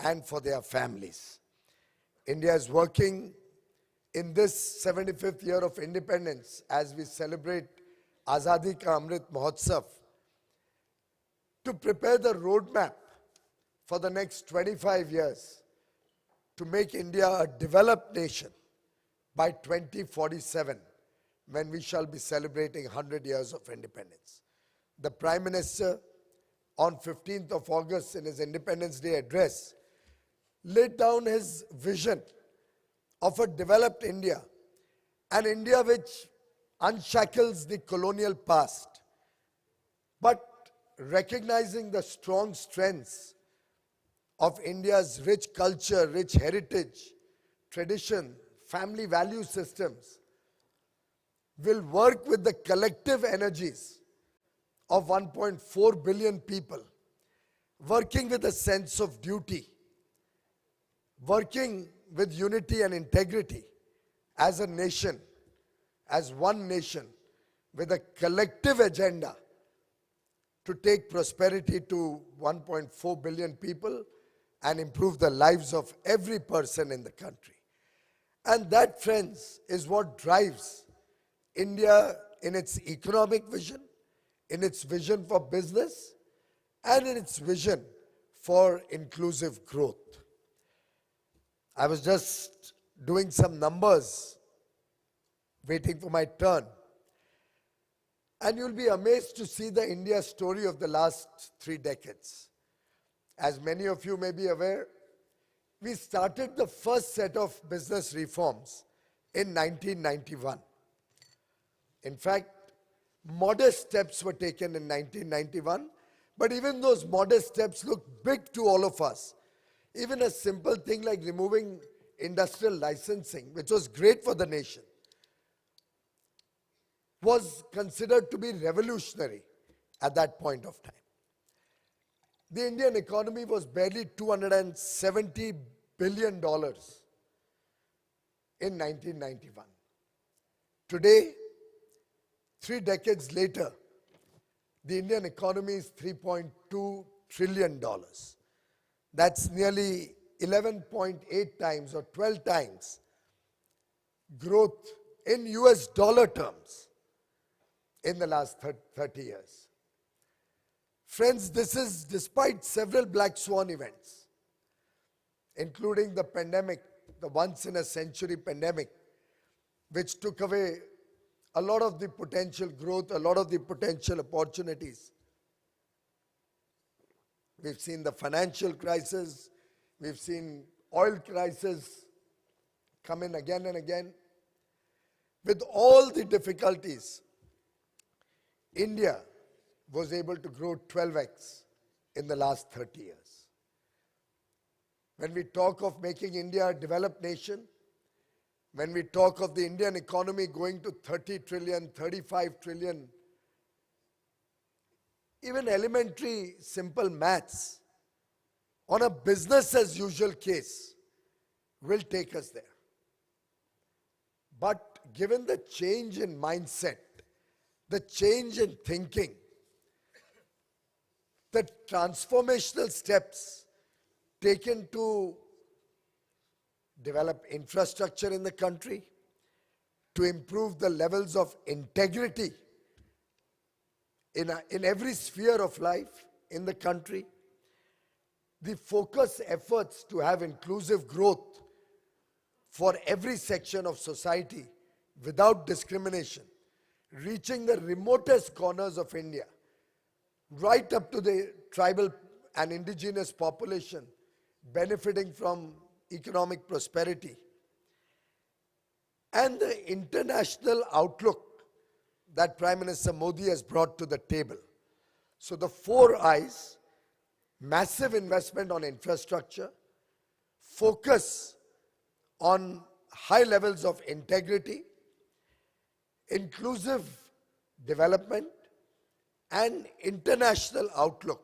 and for their families. India is working in this 75th year of independence as we celebrate Azadi Ka Amrit Mahotsav to prepare the roadmap for the next 25 years to make India a developed nation by 2047, when we shall be celebrating 100 years of independence. The Prime Minister, on 15th of August in his Independence Day address, laid down his vision of a developed India, an India which unshackles the colonial past, but recognizing the strong strengths of India's rich culture, rich heritage, tradition, family value systems, will work with the collective energies of 1.4 billion people, working with a sense of duty, working with unity and integrity as a nation, as one nation, with a collective agenda to take prosperity to 1.4 billion people and improve the lives of every person in the country. And that, friends, is what drives India in its economic vision, in its vision for business, and in its vision for inclusive growth. I was just doing some numbers, waiting for my turn. And you'll be amazed to see the India story of the last 3 decades. As many of you may be aware, we started the first set of business reforms in 1991. In fact, modest steps were taken in 1991, but even those modest steps look big to all of us. Even a simple thing like removing industrial licensing, which was great for the nation, was considered to be revolutionary at that point of time. The Indian economy was barely $270 billion in 1991. Today, 3 decades later, the Indian economy is $3.2 trillion. That's nearly 11.8 times or 12 times growth in US dollar terms in the last 30 years. Friends, this is despite several black swan events, including the pandemic, the once-in-a-century pandemic, which took away a lot of the potential growth, a lot of the potential opportunities. We've seen the financial crisis, we've seen oil crisis come in again and again. With all the difficulties, India was able to grow 12x in the last 30 years. When we talk of making India a developed nation, when we talk of the Indian economy going to 30 trillion, 35 trillion, even elementary simple maths on a business as usual case will take us there. But given the change in mindset, the change in thinking, the transformational steps taken to develop infrastructure in the country, to improve the levels of integrity in every sphere of life in the country, the focused efforts to have inclusive growth for every section of society without discrimination, reaching the remotest corners of India, right up to the tribal and indigenous population benefiting from economic prosperity, and the international outlook that Prime Minister Modi has brought to the table. So the 4 I's: massive investment on infrastructure, focus on high levels of integrity, inclusive development, and international outlook,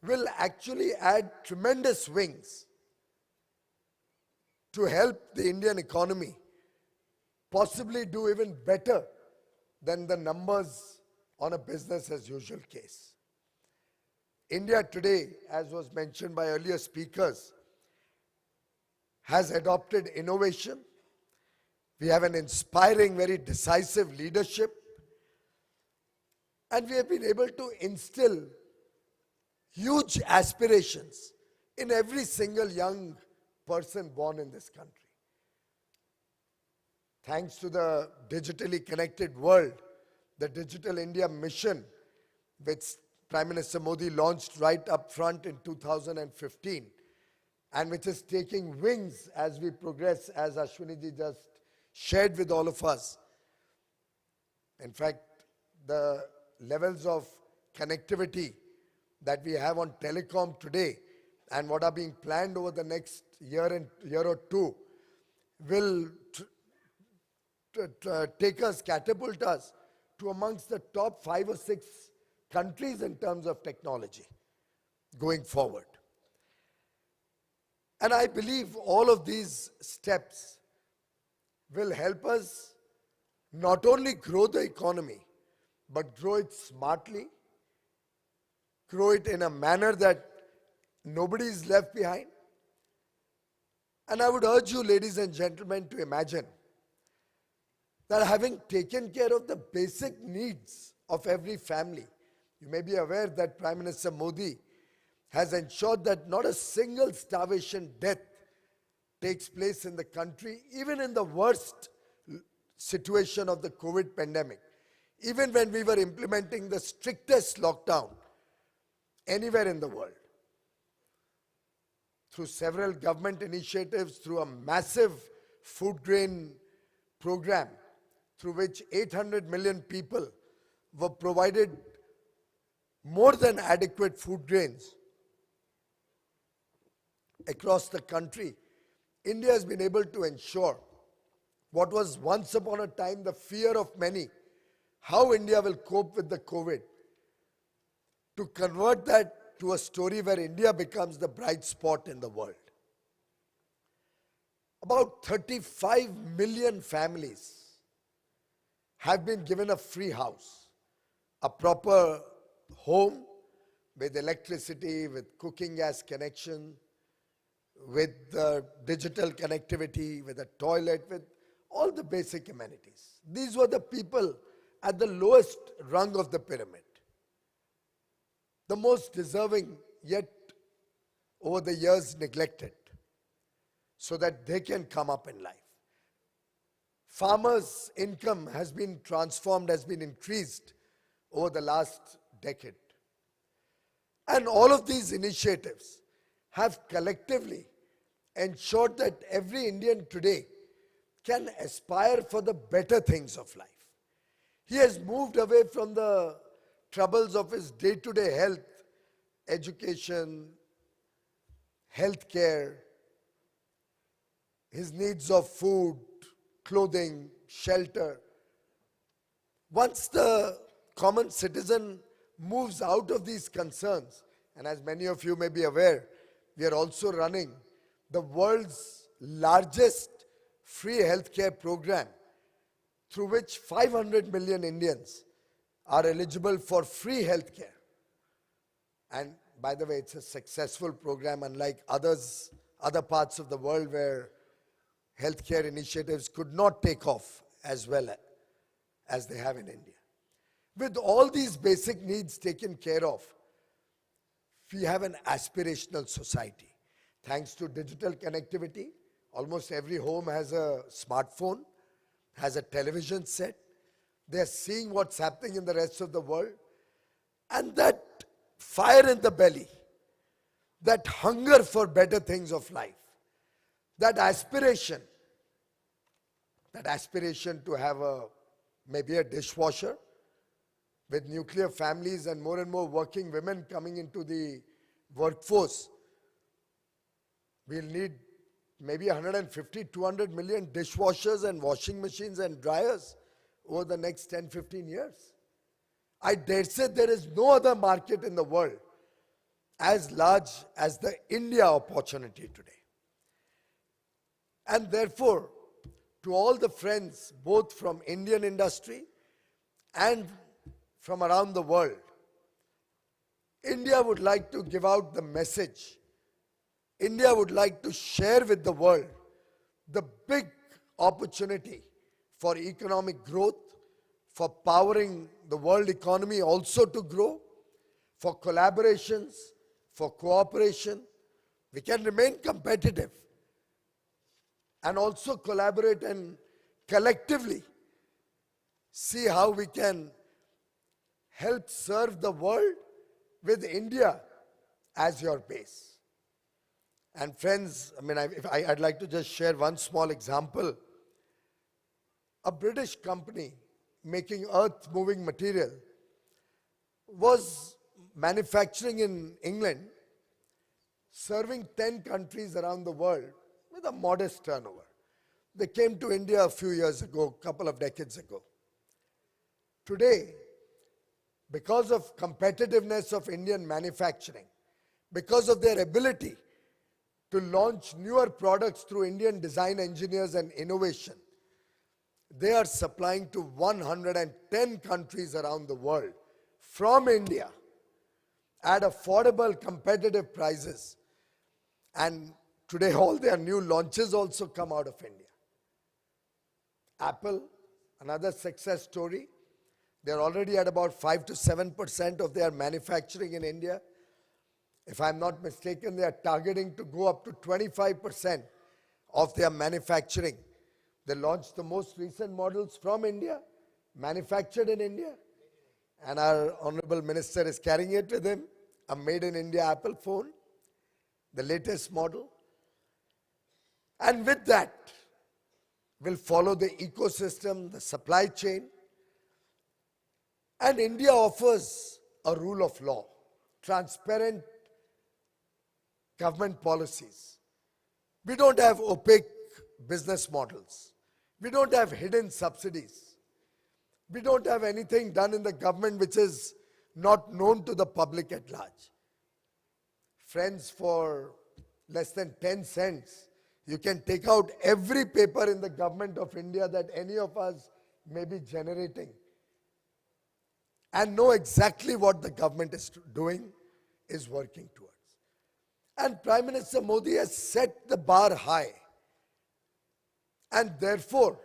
will actually add tremendous wings to help the Indian economy possibly do even better than the numbers on a business as usual case. India today, as was mentioned by earlier speakers, has adopted innovation. We have an inspiring, very decisive leadership. And we have been able to instill huge aspirations in every single young person born in this country. Thanks to the digitally connected world, the Digital India mission, which Prime Minister Modi launched right up front in 2015, and which is taking wings as we progress, as Ashwini ji just shared with all of us. In fact, the levels of connectivity that we have on telecom today and what are being planned over the next year or two will take us, catapult us to amongst the top 5 or 6 countries in terms of technology going forward. And I believe all of these steps will help us not only grow the economy, but grow it smartly, grow it in a manner that nobody is left behind. And I would urge you, ladies and gentlemen, to imagine that having taken care of the basic needs of every family, you may be aware that Prime Minister Modi has ensured that not a single starvation death takes place in the country, even in the worst situation of the COVID pandemic. Even when we were implementing the strictest lockdown anywhere in the world. Through several government initiatives, through a massive food grain program, through which 800 million people were provided more than adequate food grains across the country, India has been able to ensure what was once upon a time the fear of many, how India will cope with the COVID, to convert that to a story where India becomes the bright spot in the world. About 35 million families have been given a free house, a proper home with electricity, with cooking gas connection, with digital connectivity, with a toilet, with all the basic amenities. These were the people at the lowest rung of the pyramid, the most deserving, yet over the years neglected, so that they can come up in life. Farmers' income has been transformed, has been increased over the last decade. And all of these initiatives have collectively ensured that every Indian today can aspire for the better things of life. He has moved away from the troubles of his day-to-day health, education, healthcare, his needs of food, clothing, shelter. Once the common citizen moves out of these concerns, and as many of you may be aware, we are also running the world's largest free healthcare program, through which 500 million Indians are eligible for free healthcare. And by the way, it's a successful program, unlike other parts of the world where healthcare initiatives could not take off as well as they have in India. With all these basic needs taken care of, we have an aspirational society. Thanks to digital connectivity, almost every home has a smartphone, has a television set. They're seeing what's happening in the rest of the world. And that fire in the belly, that hunger for better things of life, that aspiration to have maybe a dishwasher, with nuclear families and more working women coming into the workforce, we'll need maybe 150, 200 million dishwashers and washing machines and dryers over the next 10, 15 years. I dare say there is no other market in the world as large as the India opportunity today. And therefore, to all the friends, both from Indian industry and from around the world, India would like to give out the message. India would like to share with the world the big opportunity for economic growth, for powering the world economy also to grow, for collaborations, for cooperation. We can remain competitive and also collaborate and collectively see how we can help serve the world with India as your base. And friends, I'd like to just share one small example. A British company making earth-moving material was manufacturing in England, serving 10 countries around the world with a modest turnover. They came to India a few years ago, a couple of decades ago. Today, because of competitiveness of Indian manufacturing, because of their ability to launch newer products through Indian design engineers and innovation, they are supplying to 110 countries around the world from India at affordable, competitive prices. And today all their new launches also come out of India. Apple, another success story. They're already at about 5 to 7% of their manufacturing in India. If I'm not mistaken, they are targeting to go up to 25% of their manufacturing. They launched the most recent models from India, manufactured in India, and our Honorable Minister is carrying it with him, a made in India Apple phone, the latest model. And with that, will follow the ecosystem, the supply chain. And India offers a rule of law, transparent government policies. We don't have opaque business models. We don't have hidden subsidies. We don't have anything done in the government which is not known to the public at large. Friends, for less than 10 cents, you can take out every paper in the government of India that any of us may be generating and know exactly what the government is doing, is working towards. And Prime Minister Modi has set the bar high. And therefore,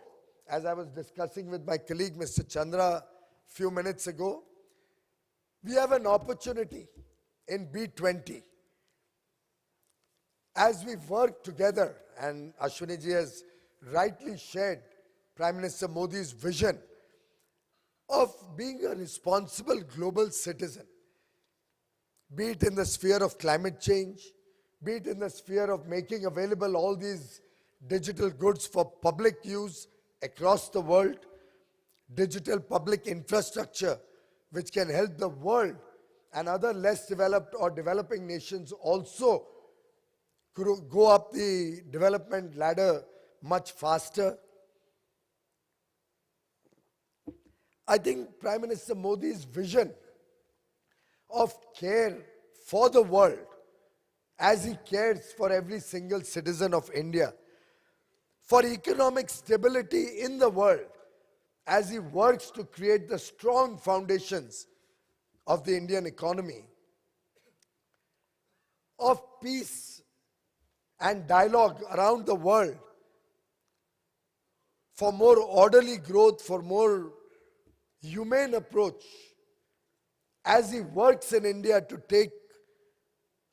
as I was discussing with my colleague Mr. Chandra a few minutes ago, we have an opportunity in B20 as we work together, and Ashwini ji has rightly shared Prime Minister Modi's vision of being a responsible global citizen, be it in the sphere of climate change, be it in the sphere of making available all these digital goods for public use across the world, digital public infrastructure which can help the world and other less developed or developing nations also go up the development ladder much faster. I think Prime Minister Modi's vision of care for the world as he cares for every single citizen of India, for economic stability in the world, as he works to create the strong foundations of the Indian economy, of peace and dialogue around the world, for more orderly growth, for more humane approach, as he works in India to take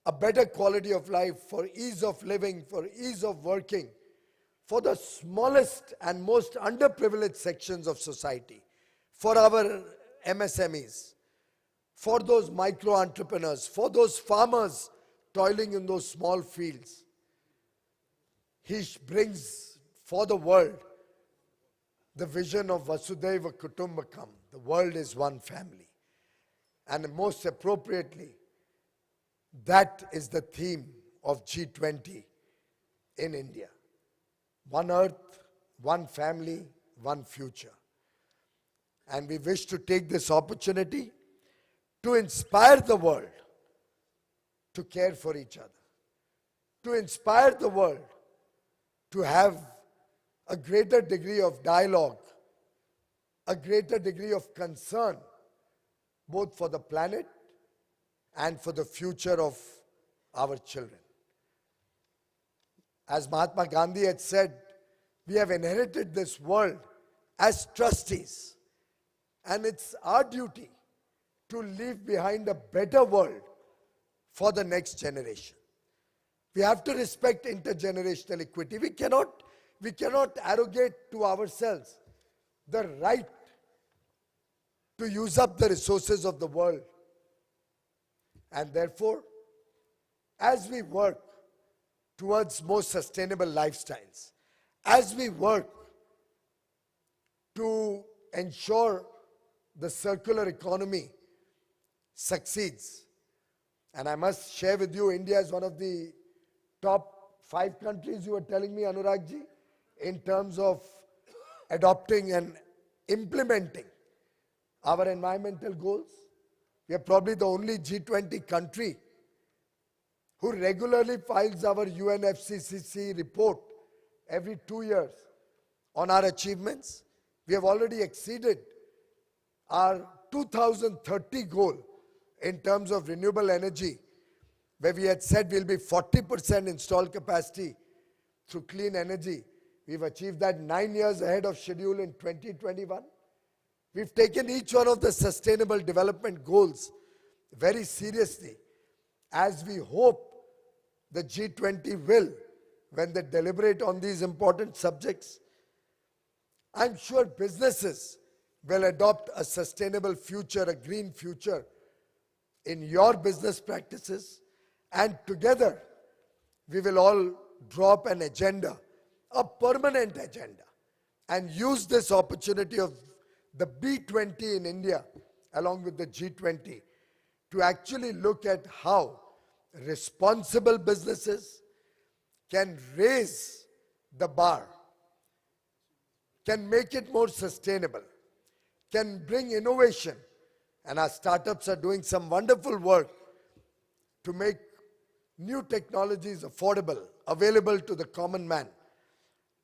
a better quality of life, for ease of living, for ease of working, for the smallest and most underprivileged sections of society, for our MSMEs, for those micro entrepreneurs, for those farmers toiling in those small fields. He brings for the world the vision of Vasudhaiva Kutumbakam. The world is one family. And most appropriately, that is the theme of G20 in India. One earth, one family, one future. And we wish to take this opportunity to inspire the world to care for each other, to inspire the world to have a greater degree of dialogue, a greater degree of concern both for the planet and for the future of our children. As Mahatma Gandhi had said, we have inherited this world as trustees, and it's our duty to leave behind a better world for the next generation. We have to respect intergenerational equity. We cannot arrogate to ourselves the right to use up the resources of the world. And therefore, as we work towards more sustainable lifestyles, as we work to ensure the circular economy succeeds, and I must share with you, India is one of the top 5 countries, you were telling me, Anuragji, in terms of adopting and implementing our environmental goals. We are probably the only G20 country who regularly files our UNFCCC report every 2 years on our achievements. We have already exceeded our 2030 goal in terms of renewable energy, where we had said we'll be 40% installed capacity through clean energy. We've achieved that 9 years ahead of schedule in 2021. We've taken each one of the sustainable development goals very seriously, as we hope the G20 will, when they deliberate on these important subjects. I'm sure businesses will adopt a sustainable future, a green future in your business practices, and together we will all drop an agenda, a permanent agenda, and use this opportunity of the B20 in India along with the G20 to actually look at how responsible businesses can raise the bar, can make it more sustainable, can bring innovation. And our startups are doing some wonderful work to make new technologies affordable, available to the common man,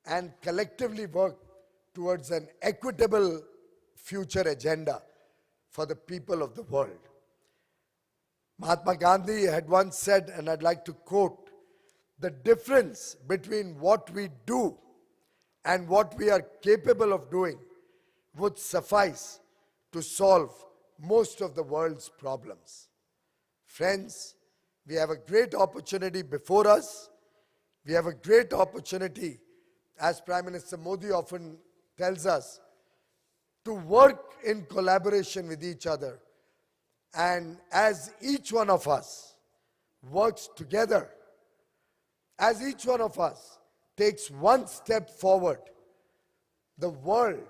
and collectively work towards an equitable future agenda for the people of the world. Mahatma Gandhi had once said, and I'd like to quote, "The difference between what we do and what we are capable of doing would suffice to solve most of the world's problems." Friends, we have a great opportunity before us. We have a great opportunity, as Prime Minister Modi often tells us, to work in collaboration with each other. And as each one of us works together, as each one of us takes one step forward, the world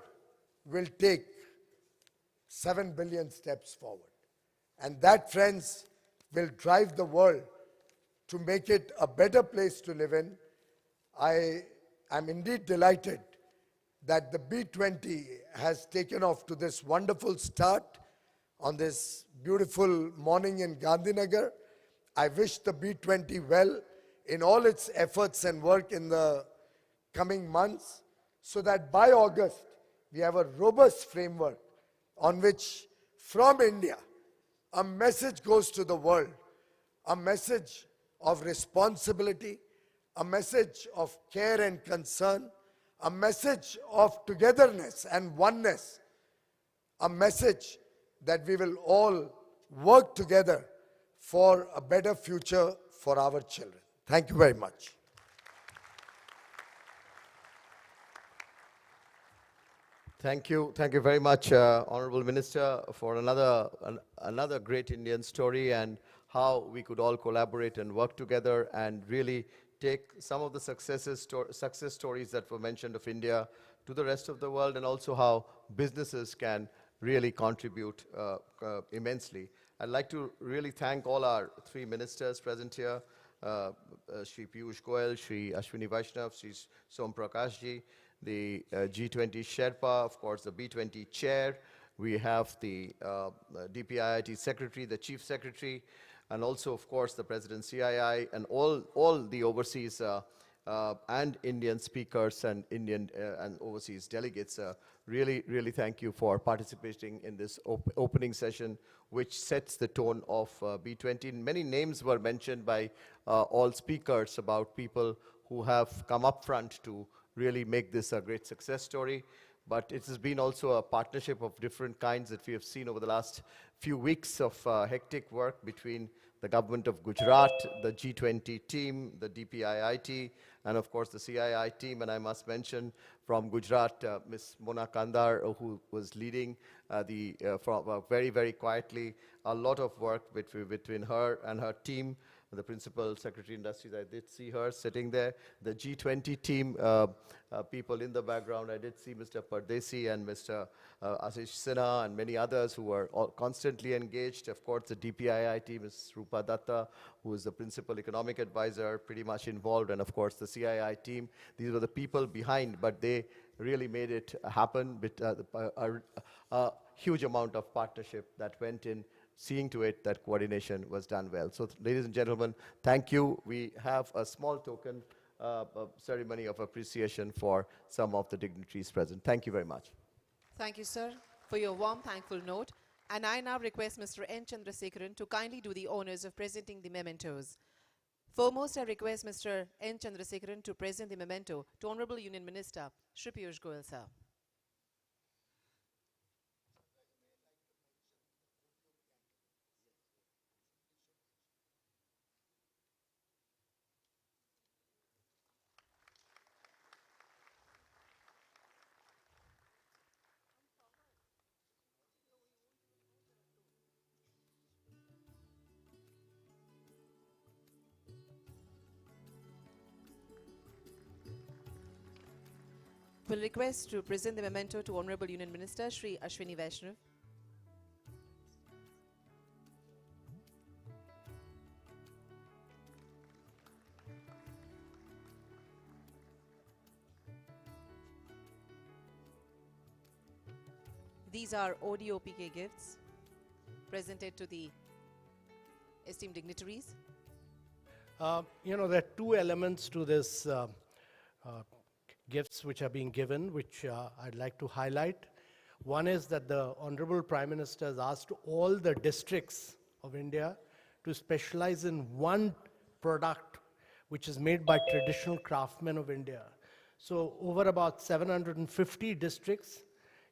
will take 7 billion steps forward. And that, friends, will drive the world to make it a better place to live in. I am indeed delighted that the B20 has taken off to this wonderful start on this beautiful morning in Gandhinagar. I wish the B20 well in all its efforts and work in the coming months, so that by August we have a robust framework on which, from India, a message goes to the world, a message of responsibility, a message of care and concern, a message of togetherness and oneness, a message that we will all work together for a better future for our children. Thank you very much. Thank you very much, Honorable Minister, for another great Indian story, and how we could all collaborate and work together and really take some of the success stories that were mentioned of India to the rest of the world, and also how businesses can really contribute immensely. I'd like to really thank all our 3 ministers present here, Shri Piyush Goyal, Shri Ashwini Vaishnav, Shri Som Prakash ji, the G20 Sherpa, of course the B20 chair. We have the DPIIT secretary, the chief secretary, and also of course the president CII, and all the overseas and Indian speakers and Indian and overseas delegates. Really thank you for participating in this opening session, which sets the tone of B20. Many names were mentioned by all speakers about people who have come up front to really make this a great success story. But it has been also a partnership of different kinds that we have seen over the last few weeks of hectic work between the government of Gujarat, the G20 team, the DPIIT, and of course the CII team. And I must mention from Gujarat, Ms. Mona Kandar, who was leading very quietly, a lot of work between her and her team. The Principal Secretary Industries, I did see her sitting there. The G20 team, people in the background, I did see Mr. Pardesi and Mr. Ashish Sinha and many others who were all constantly engaged. Of course, the DPII team is Rupa Datta, who is the Principal Economic Advisor, pretty much involved, and of course the CII team. These were the people behind, but they really made it happen with a huge amount of partnership that went in, seeing to it that coordination was done well. So, ladies and gentlemen, thank you. We have a small token ceremony of appreciation for some of the dignitaries present. Thank you very much. Thank you, sir, for your warm, thankful note. And I now request Mr. N. Chandrasekharan to kindly do the honors of presenting the mementos. Foremost, I request Mr. N. Chandrasekharan to present the memento to Honorable Union Minister, Shri Piyush Goyal, sir. Will request to present the memento to Honorable Union Minister Shri Ashwini Vaishnav. These are ODOPK gifts presented to the esteemed dignitaries. You know, there are two elements to this gifts which are being given, which I'd like to highlight. One is that the Honorable Prime Minister has asked all the districts of India to specialize in one product which is made by traditional craftsmen of India. So over about 750 districts,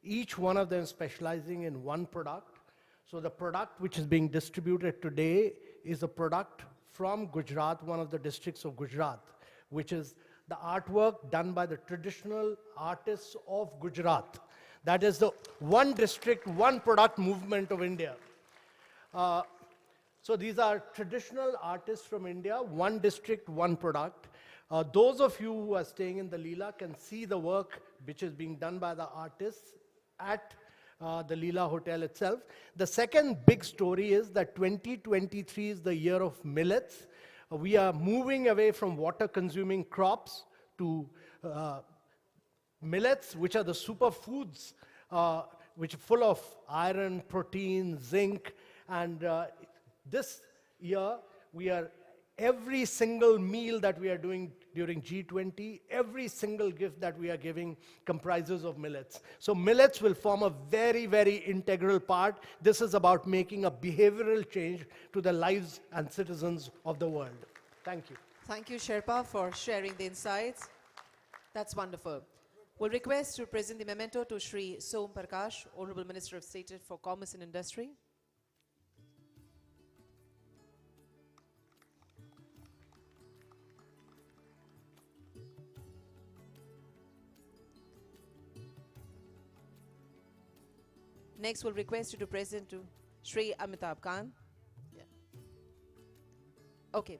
each one of them specializing in one product. So the product which is being distributed today is a product from Gujarat, one of the districts of Gujarat, which is the artwork done by the traditional artists of Gujarat. That is the one district, one product movement of India. So these are traditional artists from India, one district, one product. Those of you who are staying in the Leela can see the work which is being done by the artists at the Leela Hotel itself. The second big story is that 2023 is the year of millets. We are moving away from water-consuming crops to millets, which are the superfoods, which are full of iron, protein, zinc. And this year, every single meal that we are doing during G20, every single gift that we are giving comprises of millets. So millets will form a very, very integral part. This is about making a behavioral change to the lives and citizens of the world. Thank you. Thank you, Sherpa, for sharing the insights. That's wonderful. We'll request to present the memento to Shri Som Prakash, Honorable Minister of State for Commerce and Industry. Next, we'll request you to present to Shri Amitabh Khan. Yeah. Okay.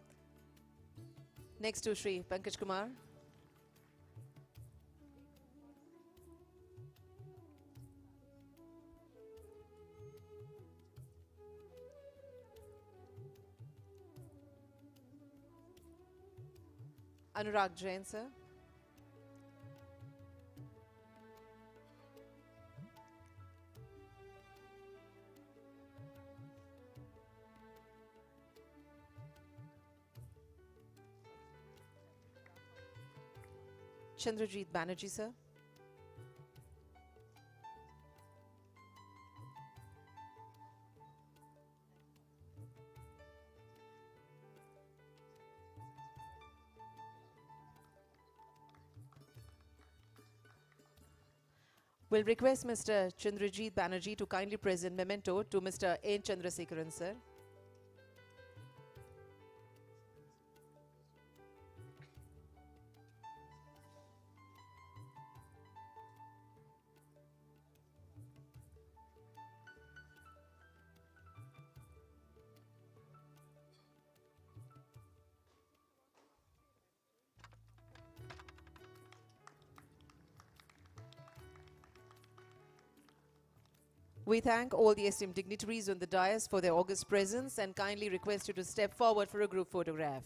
Next to Shri Pankaj Kumar. Anurag Jain, sir. Chandrajit Banerjee, sir. We'll request Mr. Chandrajit Banerjee to kindly present memento to Mr. N. Chandrasekharan, sir. We thank all the esteemed dignitaries on the dais for their august presence and kindly request you to step forward for a group photograph.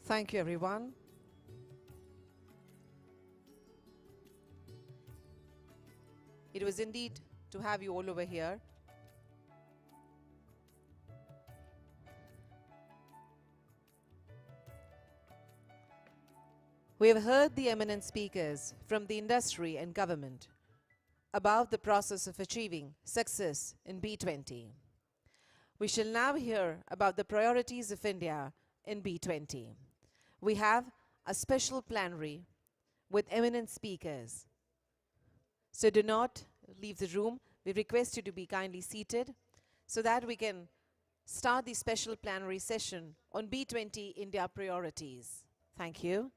Thank you, everyone. It was indeed to have you all over here. We have heard the eminent speakers from the industry and government about the process of achieving success in B20. We shall now hear about the priorities of India in B20. We have a special plenary with eminent speakers. So do not leave the room. We request you to be kindly seated so that we can start the special plenary session on B20 India priorities. Thank you.